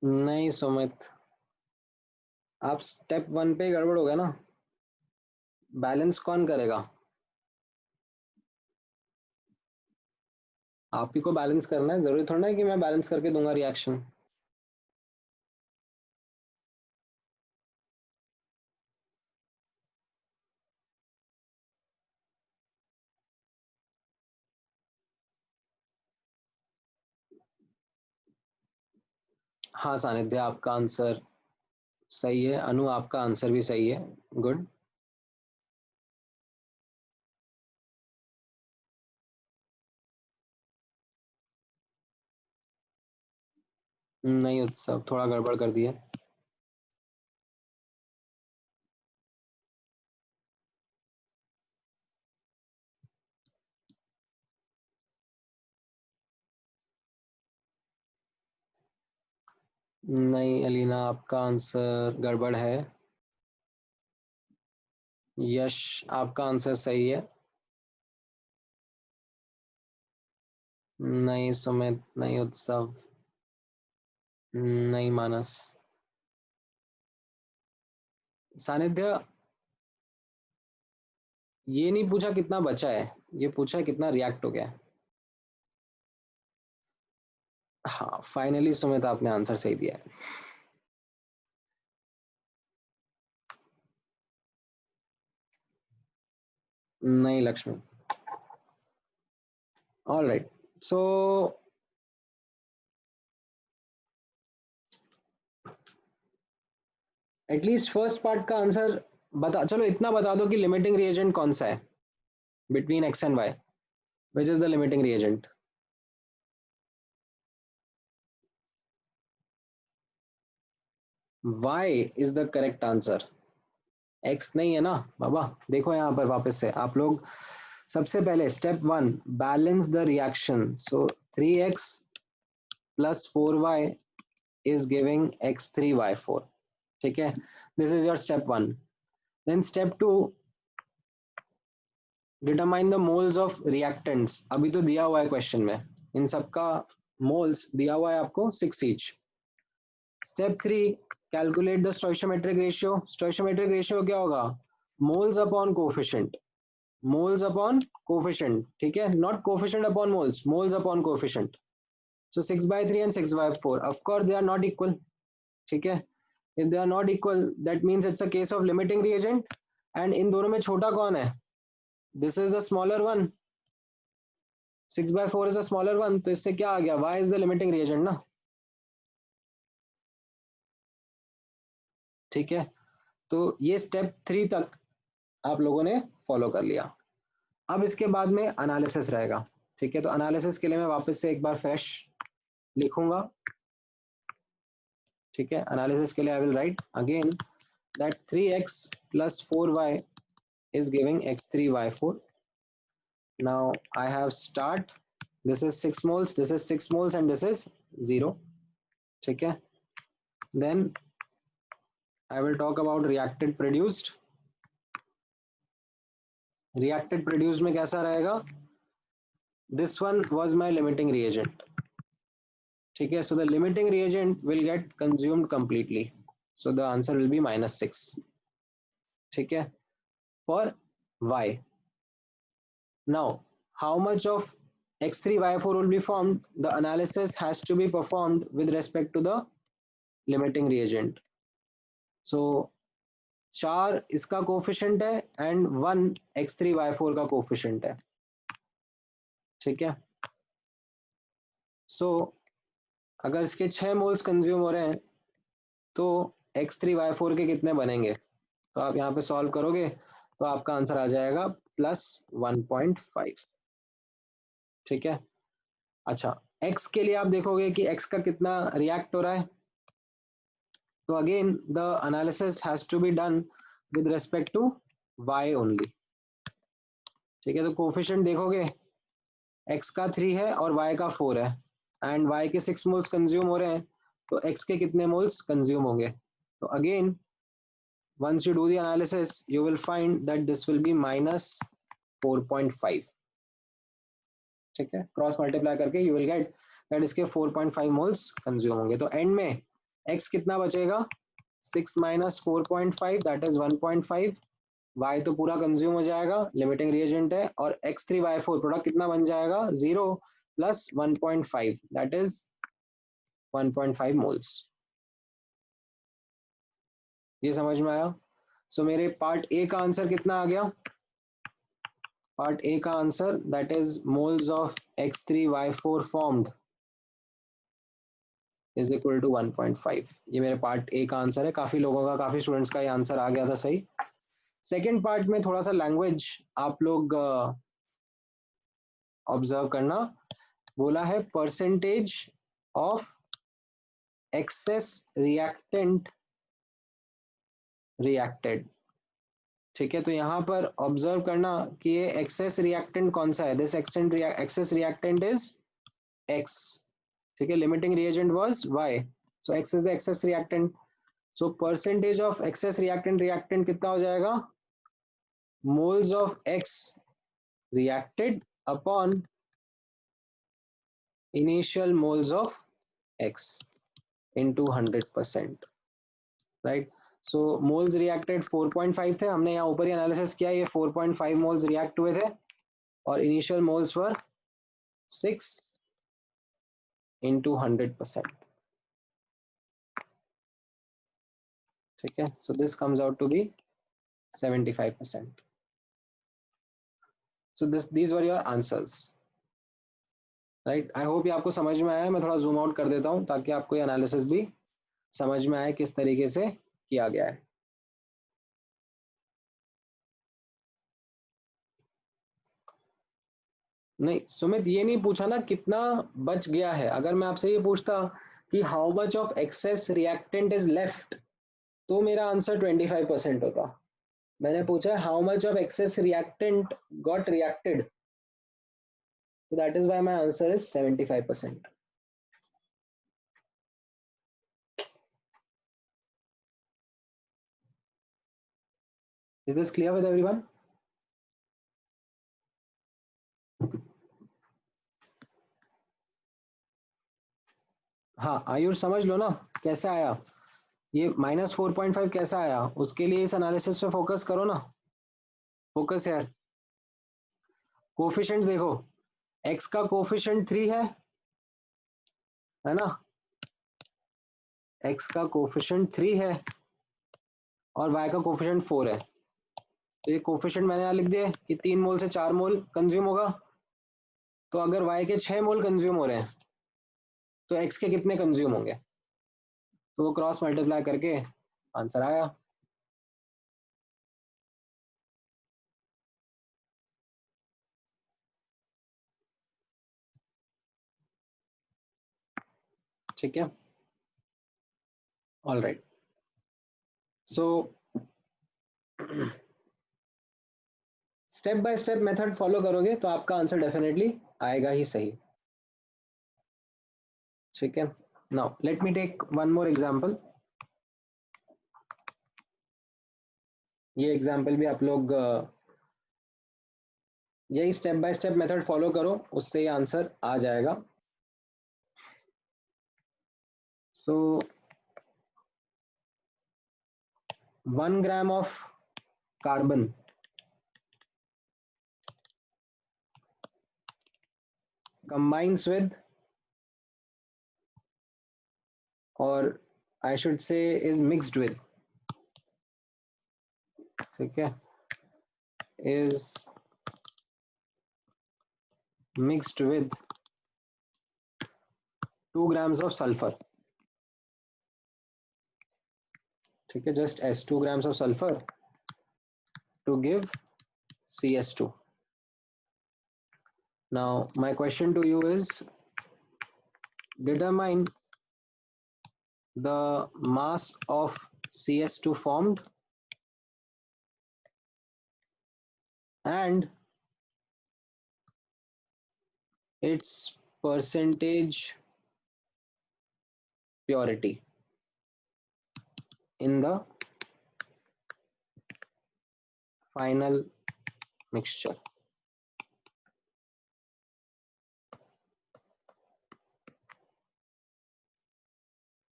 नहीं सुमित, आप स्टेप 1 पे गड़बड़ हो गया ना, बैलेंस कौन करेगा? आप ही को बैलेंस करना है, जरूरी थोड़ा ना है कि मैं बैलेंस करके दूंगा रिएक्शन। हाँ सानिध्य, आपका आंसर सही है। अनु, आपका आंसर भी सही है। गुड। नहीं उत्सव, थोड़ा गड़बड़ कर दिया। नहीं अलीना, आपका आंसर गड़बड़ है। यश, आपका आंसर सही है। नहीं सुमित, नहीं उत्सव, नहीं मानस। सानिध्य, ये नहीं पूछा कितना बचा है, ये पूछा है कितना रिएक्ट हो गया है। हाँ फाइनली सुमित, आपने आंसर सही दिया है। नहीं Lakshmi. All right, so at least first part का आंसर बता, चलो इतना बता दो कि लिमिटिंग रिएजेंट कौन सा है between x and y, which is the limiting reagent? Y is the correct answer. x नहीं है ना बाबा। देखो यहाँ पर वापस से आप लोग, सबसे पहले step 1, balance the reaction. So 3x plus 4y is giving x3y4, ठीक है, this is your step 1। Then step 2, determine the moles of reactants. अभी तो दिया हुआ है क्वेश्चन में, इन सबका मोल्स दिया हुआ है आपको 6 each. Step 3, calculate the स्टोइशियोमेट्रिक ratio. स्टोइशियोमेट्रिक ratio क्या होगा? Moles upon coefficient, moles upon coefficient, ठीक है, not coefficient upon moles, moles upon coefficient. So 6/3 and 6/4, of course they are not equal, ठीक है। if they are not equal, that means it's a case of limiting reagent, and इन दोनों में छोटा कौन है? this is the smaller one, 6/4 is the smaller one, तो इससे क्या आ गया? y is the limiting reagent ना, ठीक है। तो ये स्टेप 3 तक आप लोगों ने फॉलो कर लिया। अब इसके बाद में एनालिसिस रहेगा, ठीक है। तो एनालिसिस के लिए मैं वापस से एक बार फ्रेश लिखूंगा, ठीक है। एनालिसिस के लिए I will write again that 3x plus 4y is giving x3y4. now I have start, this is 6 moles, this is 6 moles, and this is 0, ठीक है। then I will talk about reacted produced। reacted produced में कैसा रहेगा? this one was my limiting reagent, ठीक है। so the limiting reagent will get consumed completely, so the answer will be -6, ठीक है, for y। now how much of x3y4 will be formed? the analysis has to be performed with respect to the limiting reagent। so 4 इसका कोफिशिएंट है एंड 1 x3y4 का कोफिशिएंट है, ठीक है। so अगर इसके 6 मोल्स कंज्यूम हो रहे हैं तो x3y4 के कितने बनेंगे? तो आप यहाँ पे सॉल्व करोगे तो आपका आंसर आ जाएगा +1.5, ठीक है। अच्छा, x के लिए आप देखोगे कि x का कितना रिएक्ट हो रहा है, तो again the analysis has to be done with respect to y only, ठीक है। तो कोफिशिएंट देखोगे, x का 3 है और y का 4 है, एंड y के 6 मोल्स कंज्यूम हो रहे हैं, तो x के कितने मोल्स कंज्यूम होंगे? तो again once you do the analysis you will find that this will be -4.5, ठीक है। क्रॉस मल्टीप्लाई करके you will get that इसके 4.5 मोल्स कंज्यूम होंगे। तो एंड में x कितना बचेगा 6 माइनस 4.5 दैट इज 1.5, y तो पूरा कंज्यूम हो जाएगा, लिमिटिंग रिएजेंट है, और x3y4 प्रोडक्ट कितना बन जाएगा 0 प्लस 1.5 दैट इज 1.5 मोल्स। ये समझ में आया? सो मेरे पार्ट ए का आंसर कितना आ गया? पार्ट ए का answer that is moles of x3y4 formed is equal to 1.5। ये मेरे पार्ट ए का आंसर है। काफी लोगों का, काफी स्टूडेंट्स का ये आंसर आ गया था सही। सेकेंड पार्ट में थोड़ा सा लैंग्वेज आप लोग ऑब्जर्व करना। बोला है percentage of excess reactant reacted. ठीक है, तो यहाँ पर ऑब्जर्व करना कि ये एक्सेस रिएक्टेंट कौन सा है। This excess reactant is X. ठीक है, limiting reagent was Y, so X is the excess reactant. So percentage of excess reactant कितना हो जाएगा? Moles of X reacted upon initial moles of X into 100%, right. So moles reacted 4.5 थे, हमने यहाँ ऊपर ही एनालिसिस किया, ये 4.5 मोल्स रिएक्ट हुए थे, और इनिशियल मोल्स वर 6 into 100%। ठीक है, so this comes out to be 75%। सो these were your answers, right. I hope ये आपको समझ में आया। मैं थोड़ा जूम आउट कर देता हूँ ताकि आपको ये एनालिसिस भी समझ में आए किस तरीके से किया गया है। नहीं सुमित, ये नहीं पूछा ना कितना बच गया है। अगर मैं आपसे ये पूछता कि how much of excess reactant is left, तो मेरा आंसर 25% होता। मैंने पूछा how much of excess reactant got reacted, so that is why my answer is 75%. Is this clear with everyone? हाँ आयुष समझ लो ना कैसे आया ये -4.5 कैसा आया, उसके लिए इस एनालिसिस पे फोकस करो ना। फोकस यार। कोफिशिएंट देखो, x का कोफिशिएंट 3 है ना, x का कोफिशिएंट 3 है और y का कोफिशिएंट 4 है। तो ये कोफिशिएंट मैंने यहाँ लिख दिए कि 3 मोल से 4 मोल कंज्यूम होगा। तो अगर y के 6 मोल कंज्यूम हो रहे हैं तो x के कितने कंज्यूम होंगे? तो वो क्रॉस मल्टीप्लाई करके आंसर आया। ठीक है, all right. So step by step method follow करोगे तो आपका आंसर डेफिनेटली आएगा ही सही। ठीक है, now let me take one more example. ये एग्जांपल भी आप लोग यही step by step method follow करो, उससे ही आंसर आ जाएगा। So 1 gram of carbon combines with, or I should say is mixed with, ठीक है, is mixed with 2 grams of sulfur। ठीक है, just as 2 grams of sulfur to give CS2। Now my question to you is determine the mass of CS2 formed and its percentage purity in the final mixture।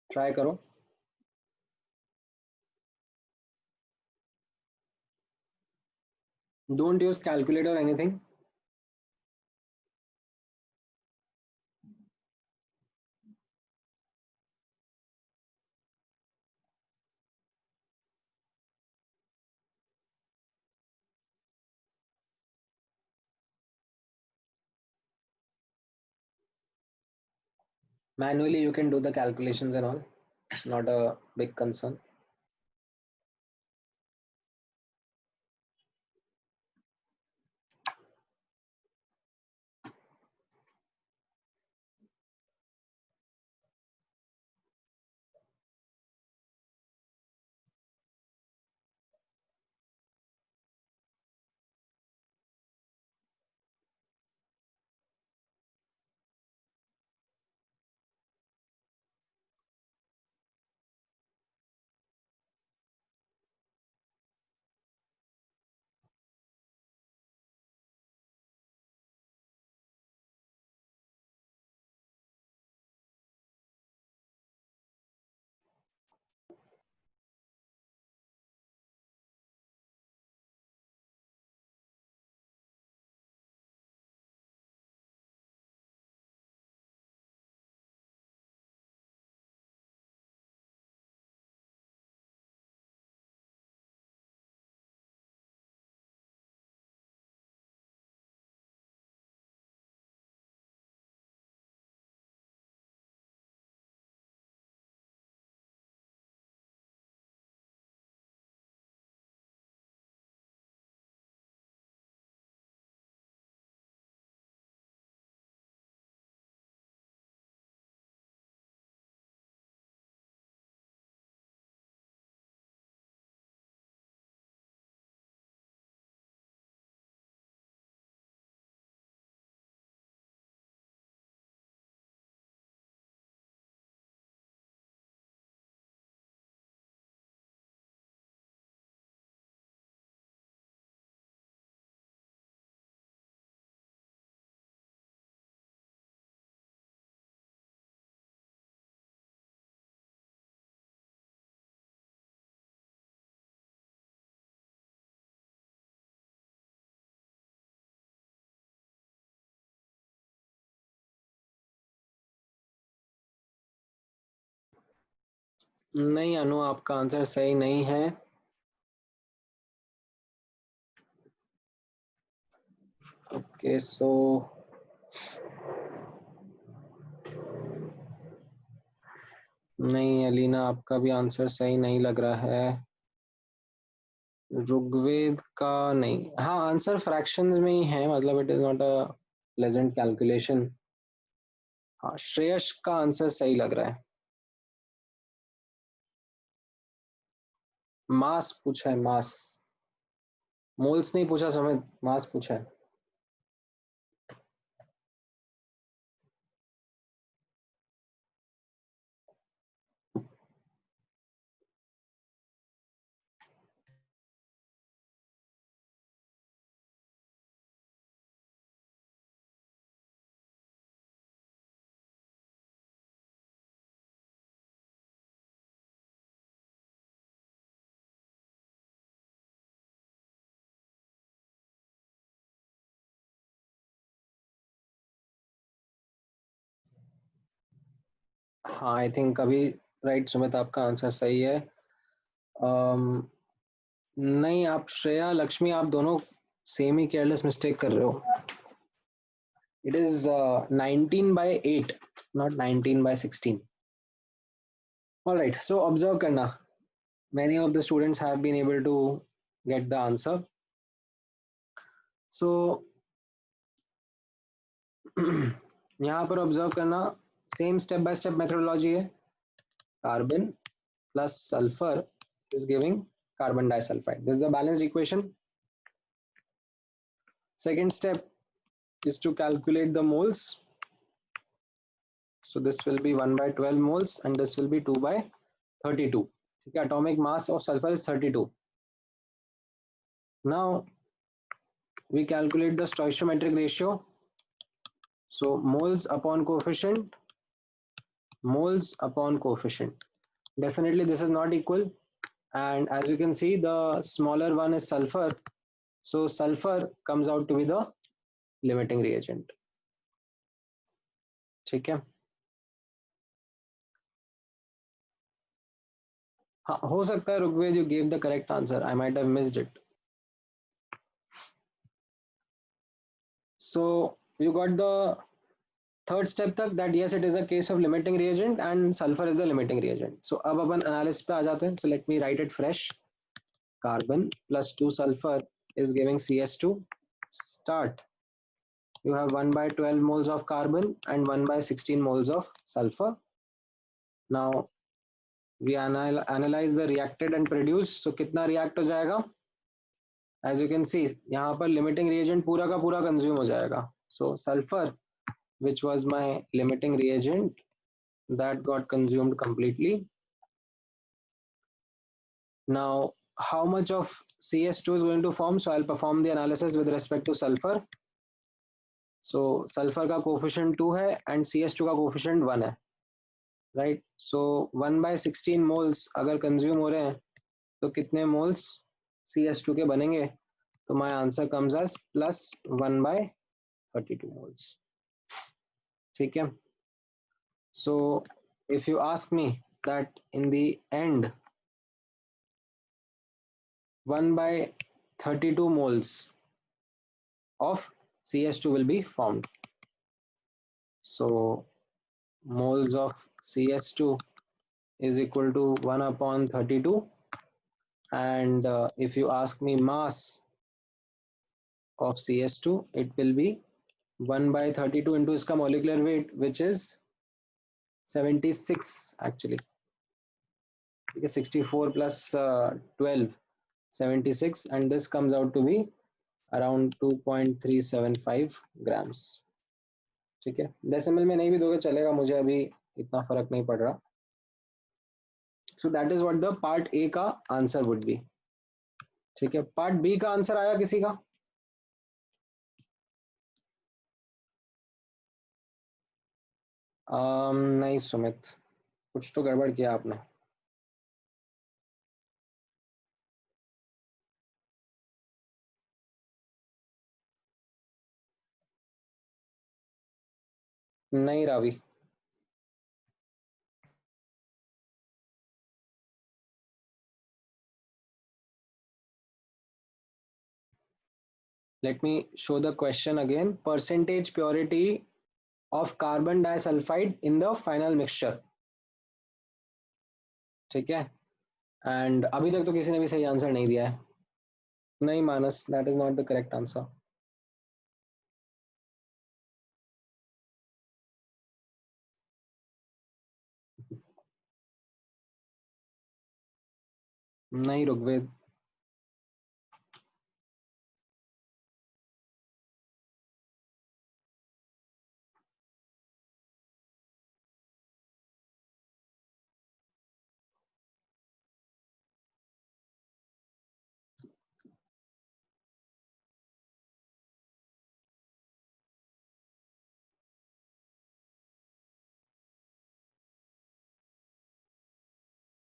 Try करो। Don't use calculator or anything. Manually, you can do the calculations and all. It's not a big concern. नहीं अनु, आपका आंसर सही नहीं है. Okay, so नहीं अलीना, आपका भी आंसर सही नहीं लग रहा है. ऋग्वेद का नहीं. हाँ, आंसर फ्रैक्शंस में ही है, मतलब it is not a pleasant calculation. हाँ, श्रेयस का आंसर सही लग रहा है. मास पूछा है, मास. मोल्स नहीं पूछा समेत, मास पूछा है. हाँ, आई थिंक अभी राइट सुमित, आपका आंसर सही है. नहीं, आप श्रेया लक्ष्मी आप दोनों सेम ही केयरलेस मिस्टेक कर रहे हो. It is 19/8, not 19/16. All right, so observe करना. Many of the students have been able to get the answer. So यहाँ पर ऑब्जर्व करना, same step by step methodology है. Carbon plus sulphur is giving carbon disulfide. This is the balanced equation. Second step is to calculate the moles. So this will be 1/12 moles and this will be 2/32. Okay, atomic mass of sulfur is 32. Now we calculate the stoichiometric ratio. So moles upon coefficient, moles upon coefficient. Definitely this is not equal, and as you can see, the smaller one is sulfur So sulfur comes out to be the limiting reagent. ठीक है. हाँ, हो सकता है Rigveda you gave the correct answer. I might have missed it. So you got the third step तक that yes it is a case of limiting reagent and sulfur is the limiting reagent. So अब अपन analysis पे आ जाते हैं. So let me write it fresh. Carbon plus 2 sulfur is giving CS2. Start. You have 1 by 12 moles of carbon and 1 by 16 moles of sulfur. Now we analyze the reacted and produce. So कितना react हो जाएगा? As you can see, यहाँ पर limiting reagent पूरा का पूरा consume हो जाएगा. So sulfur, which was my limiting reagent, that got consumed completely. Now, how much of CS2 is going to form? So I'll perform the analysis with respect to sulfur. So sulfur का coefficient 2 है and CS2 का coefficient 1 है, right? So 1 by 16 moles अगर consume हो रहे हैं तो कितने moles CS2 के बनेंगे? तो my answer comes as plus 1 by 32 moles. ठीक है. So if you ask me that in the end 1 by 32 moles of CS2 will be formed. So moles of CS2 is equal to 1 upon 32, and if you ask me mass of CS2, it will be 1 by 32 into its molecular weight, which is 76 actually, because 64 plus 12, 76, and this comes out to be around 2.375 grams. ठीक है. डेसिमल में नहीं भी दोगे चलेगा, मुझे अभी इतना फर्क नहीं पड़ रहा. So that is what the part A का आंसर would be. ठीक है. पार्ट B का आंसर आया किसी का? नहीं सुमित, कुछ तो गड़बड़ किया आपने. नहीं Ravi. Let me show the question again. Percentage purity of carbon disulfide in the final mixture. ठीक है. And अभी तक तो किसी ने भी सही आंसर नहीं दिया है. नहीं मानस, that is not the correct answer. नहीं ऋग्वेद.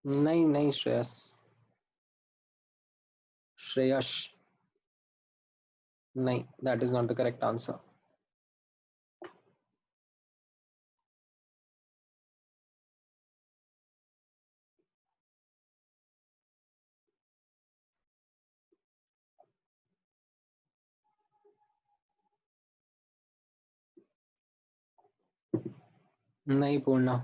नहीं नहीं श्रेयस, श्रेयश, नहीं, that is not the correct answer. नहीं पूर्णा.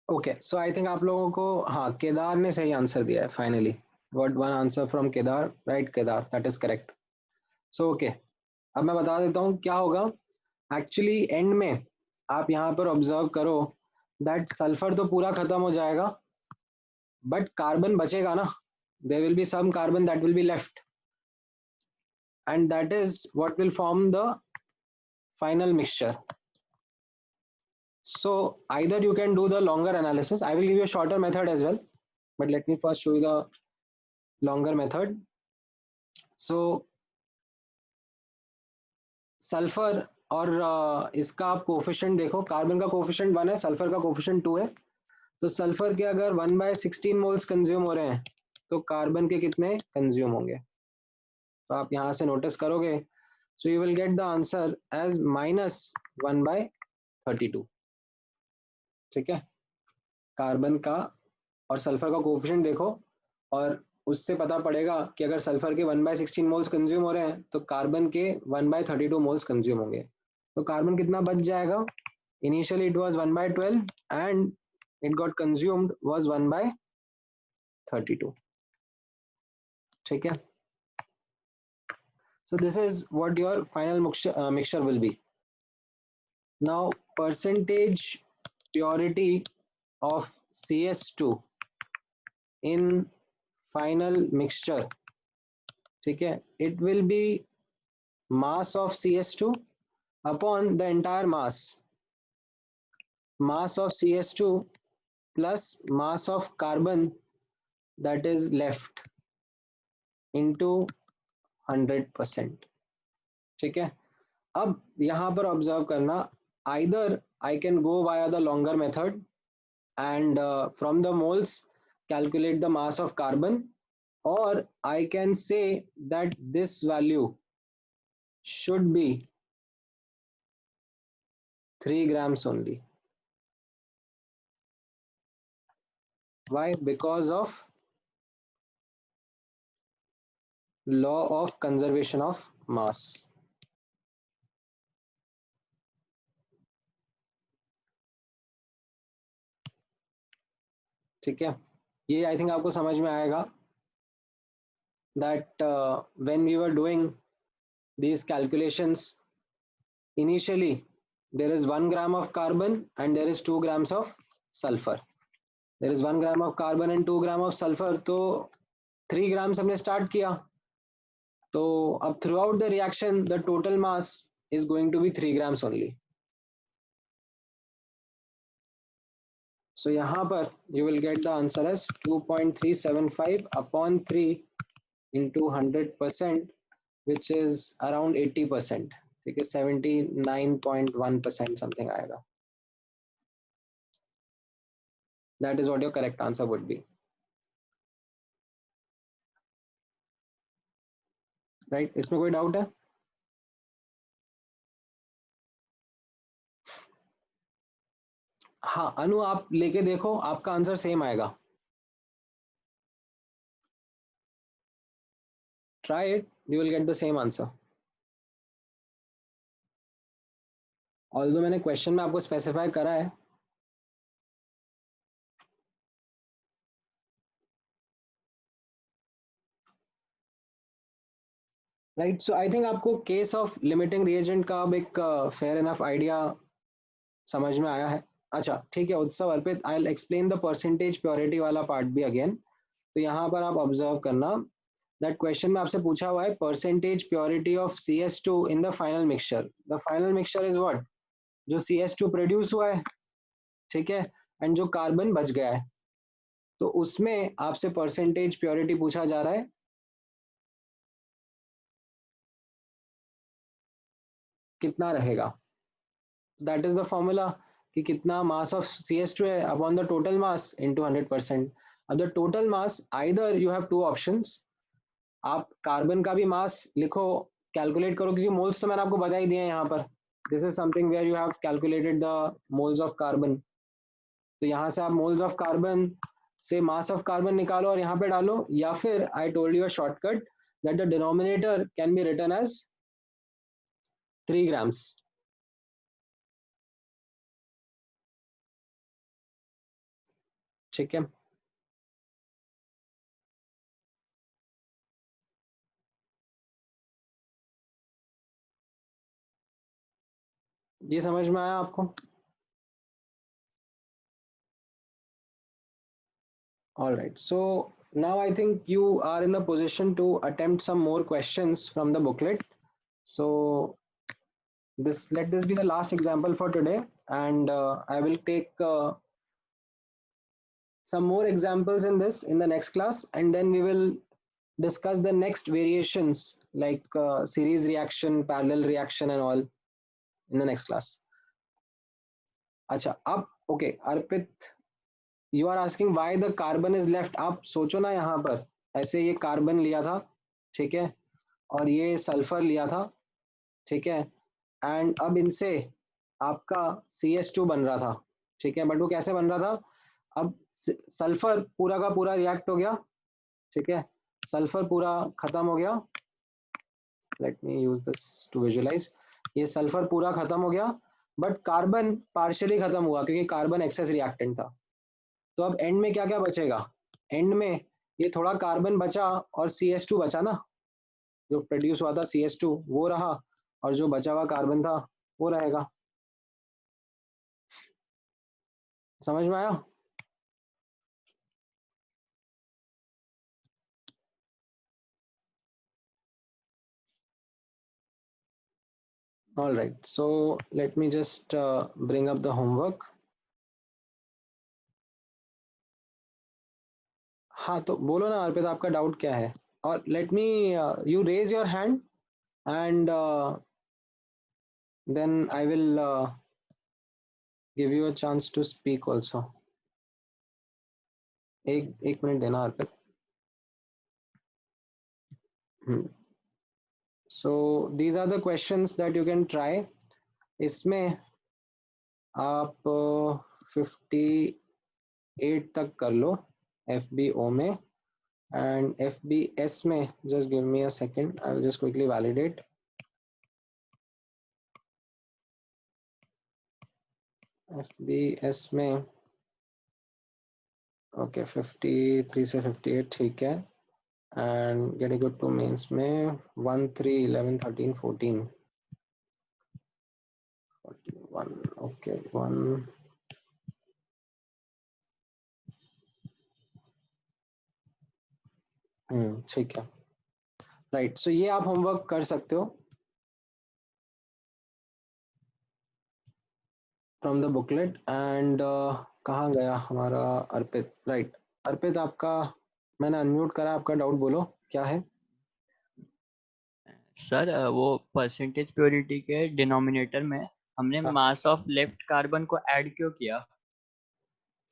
ओके, सो आई थिंक आप लोगों को, हाँ, केदार ने सही आंसर दिया है. Finally got one answer from Kedar. Right Kedar, that is correct. So okay, अब मैं बता देता हूँ क्या होगा. एक्चुअली एंड में आप यहाँ पर ऑब्जर्व करो दैट सल्फर तो पूरा खत्म हो जाएगा, बट कार्बन बचेगा ना. There will be some carbon that will be left, and that is what will form the final mixture. So either you can do the longer analysis. I will give you a shorter method as well, but let me first show you the longer method. So sulphur और इसका आप कोफिशिएंट देखो, कार्बन का कोफिशिएंट 1 है, सल्फर का कोफिशिएंट 2 है, तो सल्फर के अगर 1/16 मोल्स कंज्यूम हो रहे हैं तो कार्बन के कितने कंज्यूम होंगे? तो आप यहाँ से नोटिस करोगे, so you will get the answer as -1/32। ठीक है, कार्बन का और सल्फर का कोफिशिएंट देखो और उससे पता पड़ेगा कि अगर सल्फर के 1/16 मोल्स कंज्यूम हो रहे हैं तो कार्बन के 1/32 मोल्स कंज्यूम होंगे। तो कार्बन कितना बच जाएगा? Initially it was 1/12 and it got consumed was 1/32. ठीक है, so this is what your final mixture will be. Now percentage purity of CS2 in final mixture, ठीक है, it will be mass of CS2 upon the entire mass of CS2 plus mass of carbon that is left into 100%. ठीक है, अब यहाँ पर ऑब्जर्व करना, either I can go via the longer method and from the moles calculate the mass of carbon, or I can say that this value should be 3 grams only. Why? Because of law of conservation of mass. ठीक है, ये आई थिंक आपको समझ में आएगा that when we were doing these calculations, initially there is 1 gram of carbon and there is 2 grams of sulfur. There is 1 gram of carbon and 2 gram of sulfur, तो 3 grams हमने start किया, तो अब throughout the reaction the total mass is going to be 3 grams only. So यहाँ पर you will get the answer as 2.375 upon 3 into 100%, which is around 80%. ठीक है, 79.1% something आएगा. That is what your correct answer would be. Right? इसमें कोई डाउट है? हाँ अनु, आप लेके देखो, आपका आंसर सेम आएगा. Try it, you will get the same answer. Although मैंने क्वेश्चन में आपको स्पेसिफाई करा है. राइट, सो आई थिंक आपको केस ऑफ लिमिटिंग रिएजेंट का अब एक फेयर इनफ आइडिया समझ में आया है. अच्छा ठीक है Utsav, Arpit, I will explain the percentage purity वाला पार्ट भी अगेन. तो यहाँ पर आप ऑब्जर्व करना, दैट क्वेश्चन में आपसे पूछा हुआ है percentage purity of CS2 in the final mixture. The final mixture is what? जो CS2 प्रोड्यूस हुआ है, ठीक है, एंड जो कार्बन बच गया है, तो उसमें आपसे परसेंटेज प्योरिटी पूछा जा रहा है. कितना रहेगा? दैट इज द फॉर्मूला कि कितना मास ऑफ CS2 है upon the total mass into 100%. अब the total mass, either you have two options, आप कार्बन का भी मास लिखो, कैलकुलेट करो, क्योंकि मोल्स तो मैंने आपको बता ही दिए हैं यहाँ पर. This is something where you have calculated the moles of carbon. तो यहाँ से आप मोल्स ऑफ कार्बन से मास ऑफ कार्बन निकालो और यहाँ पे डालो, या फिर I told you a shortcut that the denominator can be written as 3 grams. ठीक है, ये समझ में आया आपको? All right, so now I think you are in a position to attempt some more questions from the booklet. So let this be the last example for today, and I will take some more examples in this in the next class, and then we will discuss the next variations like series reaction, parallel reaction and all in the next class. अच्छा अब okay, Arpit, you are asking why the carbon is left. आप सोचो ना यहाँ पर ऐसे ये कार्बन लिया था, ठीक है, और ये सल्फर लिया था, ठीक है, एंड अब इनसे आपका CH2 बन रहा था, ठीक है, बट वो कैसे बन रहा था, अब सल्फर पूरा का पूरा रिएक्ट हो गया, ठीक है, सल्फर पूरा खत्म हो गया, let me use this to visualise, ये सल्फर पूरा खत्म हो गया, बट कार्बन पार्शियली खत्म हुआ क्योंकि कार्बन एक्सेस रिएक्टेंट था। तो अब एंड में क्या क्या बचेगा, एंड में ये थोड़ा कार्बन बचा और CH2 बचा ना, जो प्रोड्यूस हुआ था CH2 वो रहा, और जो बचा हुआ कार्बन था वो रहेगा। समझ में आया? All right, so let me just bring up the homework. हाँ तो बोलो ना अर्पित, आपका डाउट क्या है, और let me you raise your hand and then I will give you a chance to speak also. एक मिनट देना अर्पित. So these are the questions that you can try. इसमें आप 58 तक कर लो FBO में, and FBS में just give me a second, I will just quickly validate. FBS में okay 53 से 58 ठीक है, and getting good to mains में 1 3 11 13 14 41 okay 1 ठीक है, राइट, सो ये आप होमवर्क कर सकते हो फ्रॉम द बुकलेट। एंड कहाँ गया हमारा अर्पित, राइट, अर्पित आपका मैंने अनम्यूट करा, आपका डाउट बोलो क्या है। सर वो परसेंटेज प्योरिटी के डिनोमिनेटर में हमने मास ऑफ लेफ्ट कार्बन को ऐड क्यों किया?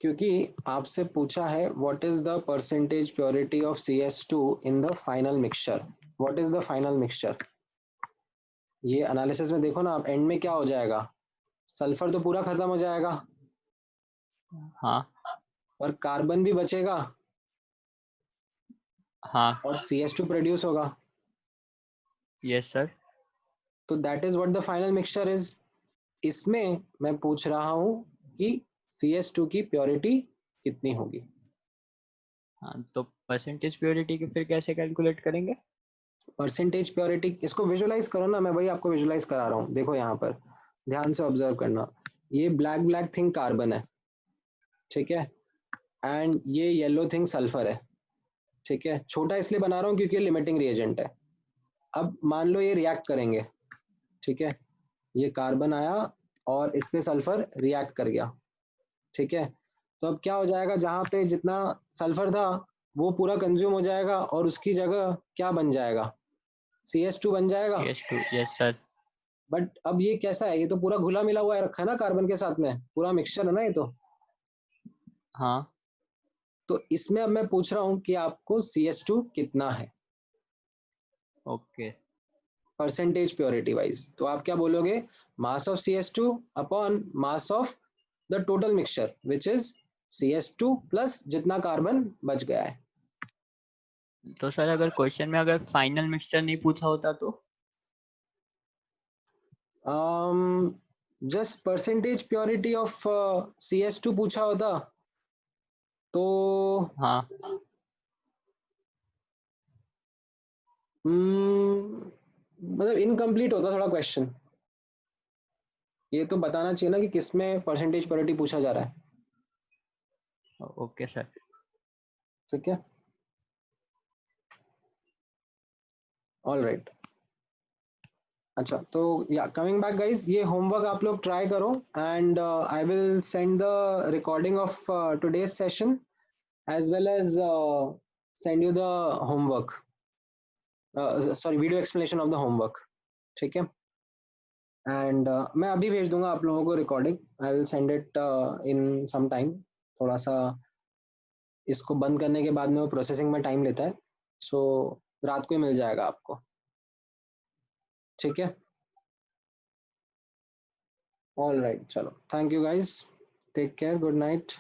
क्योंकि आपसे पूछा है what is the percentage purity of CH2 in the final mixture, what is the final mixture. ये एनालिसिस में देखो ना आप, एंड में क्या हो जाएगा, सल्फर तो पूरा खत्म हो जाएगा, हाँ, और कार्बन भी बचेगा, हाँ, और CH2 प्रोड्यूस होगा। Yes sir. तो that is what the final mixture is. इसमें मैं पूछ रहा हूं कि CH2 की प्योरिटी कितनी होगी। हाँ, तो परसेंटेज प्योरिटी की फिर कैसे कैलकुलेट करेंगे? परसेंटेज प्योरिटी, इसको विजुअलाइज करो ना, मैं वही आपको विजुअलाइज करा रहा हूँ, देखो यहाँ पर ध्यान से ऑब्जर्व करना, ये ब्लैक ब्लैक थिंग कार्बन है, ठीक है, एंड ये येलो थिंग सल्फर है, ठीक है, छोटा इसलिए बना रहा हूँ क्योंकि लिमिटिंग रिएजेंट है। अब मान लो ये रिएक्ट करेंगे, ठीक है, ये कार्बन आया और इस पे सल्फर रिएक्ट कर गया, ठीक है, तो अब क्या हो जाएगा, जहां पे जितना सल्फर था वो पूरा कंज्यूम हो जाएगा और उसकी जगह क्या बन जाएगा, CH2 बन जाएगा। CH2, yes sir. बट अब ये कैसा है, ये तो पूरा घुला मिला हुआ है रखा है ना कार्बन के साथ में, पूरा मिक्सचर है ना ये हाँ, तो इसमें अब मैं पूछ रहा हूँ कि आपको CH2 कितना है ओके। परसेंटेज प्योरिटी वाइज, तो आप क्या बोलोगे, mass of CH2 upon mass of the total mixture which is CH2 plus जितना कार्बन बच गया है। तो सर अगर क्वेश्चन में अगर फाइनल मिक्सचर नहीं पूछा होता तो? Just percentage purity of CH2 पूछा होता तो हाँ, मतलब इनकम्प्लीट होता थोड़ा क्वेश्चन, ये तो बताना चाहिए ना कि किसमें परसेंटेज प्योरिटी पूछा जा रहा है। Okay sir. ठीक है, ऑल राइट। अच्छा तो या कमिंग बैक गाइज, ये होमवर्क आप लोग ट्राई करो and I will send the recording of today's session as well as send you the homework. Sorry video explanation of the homework, ठीक है। एंड मैं अभी भेज दूंगा आप लोगों को recording, I will send it in some time. थोड़ा सा इसको बंद करने के बाद में वो प्रोसेसिंग में टाइम लेता है, सो रात को ही मिल जाएगा आपको, ठीक है। ऑल राइट, चलो, thank you guys, take care, good night.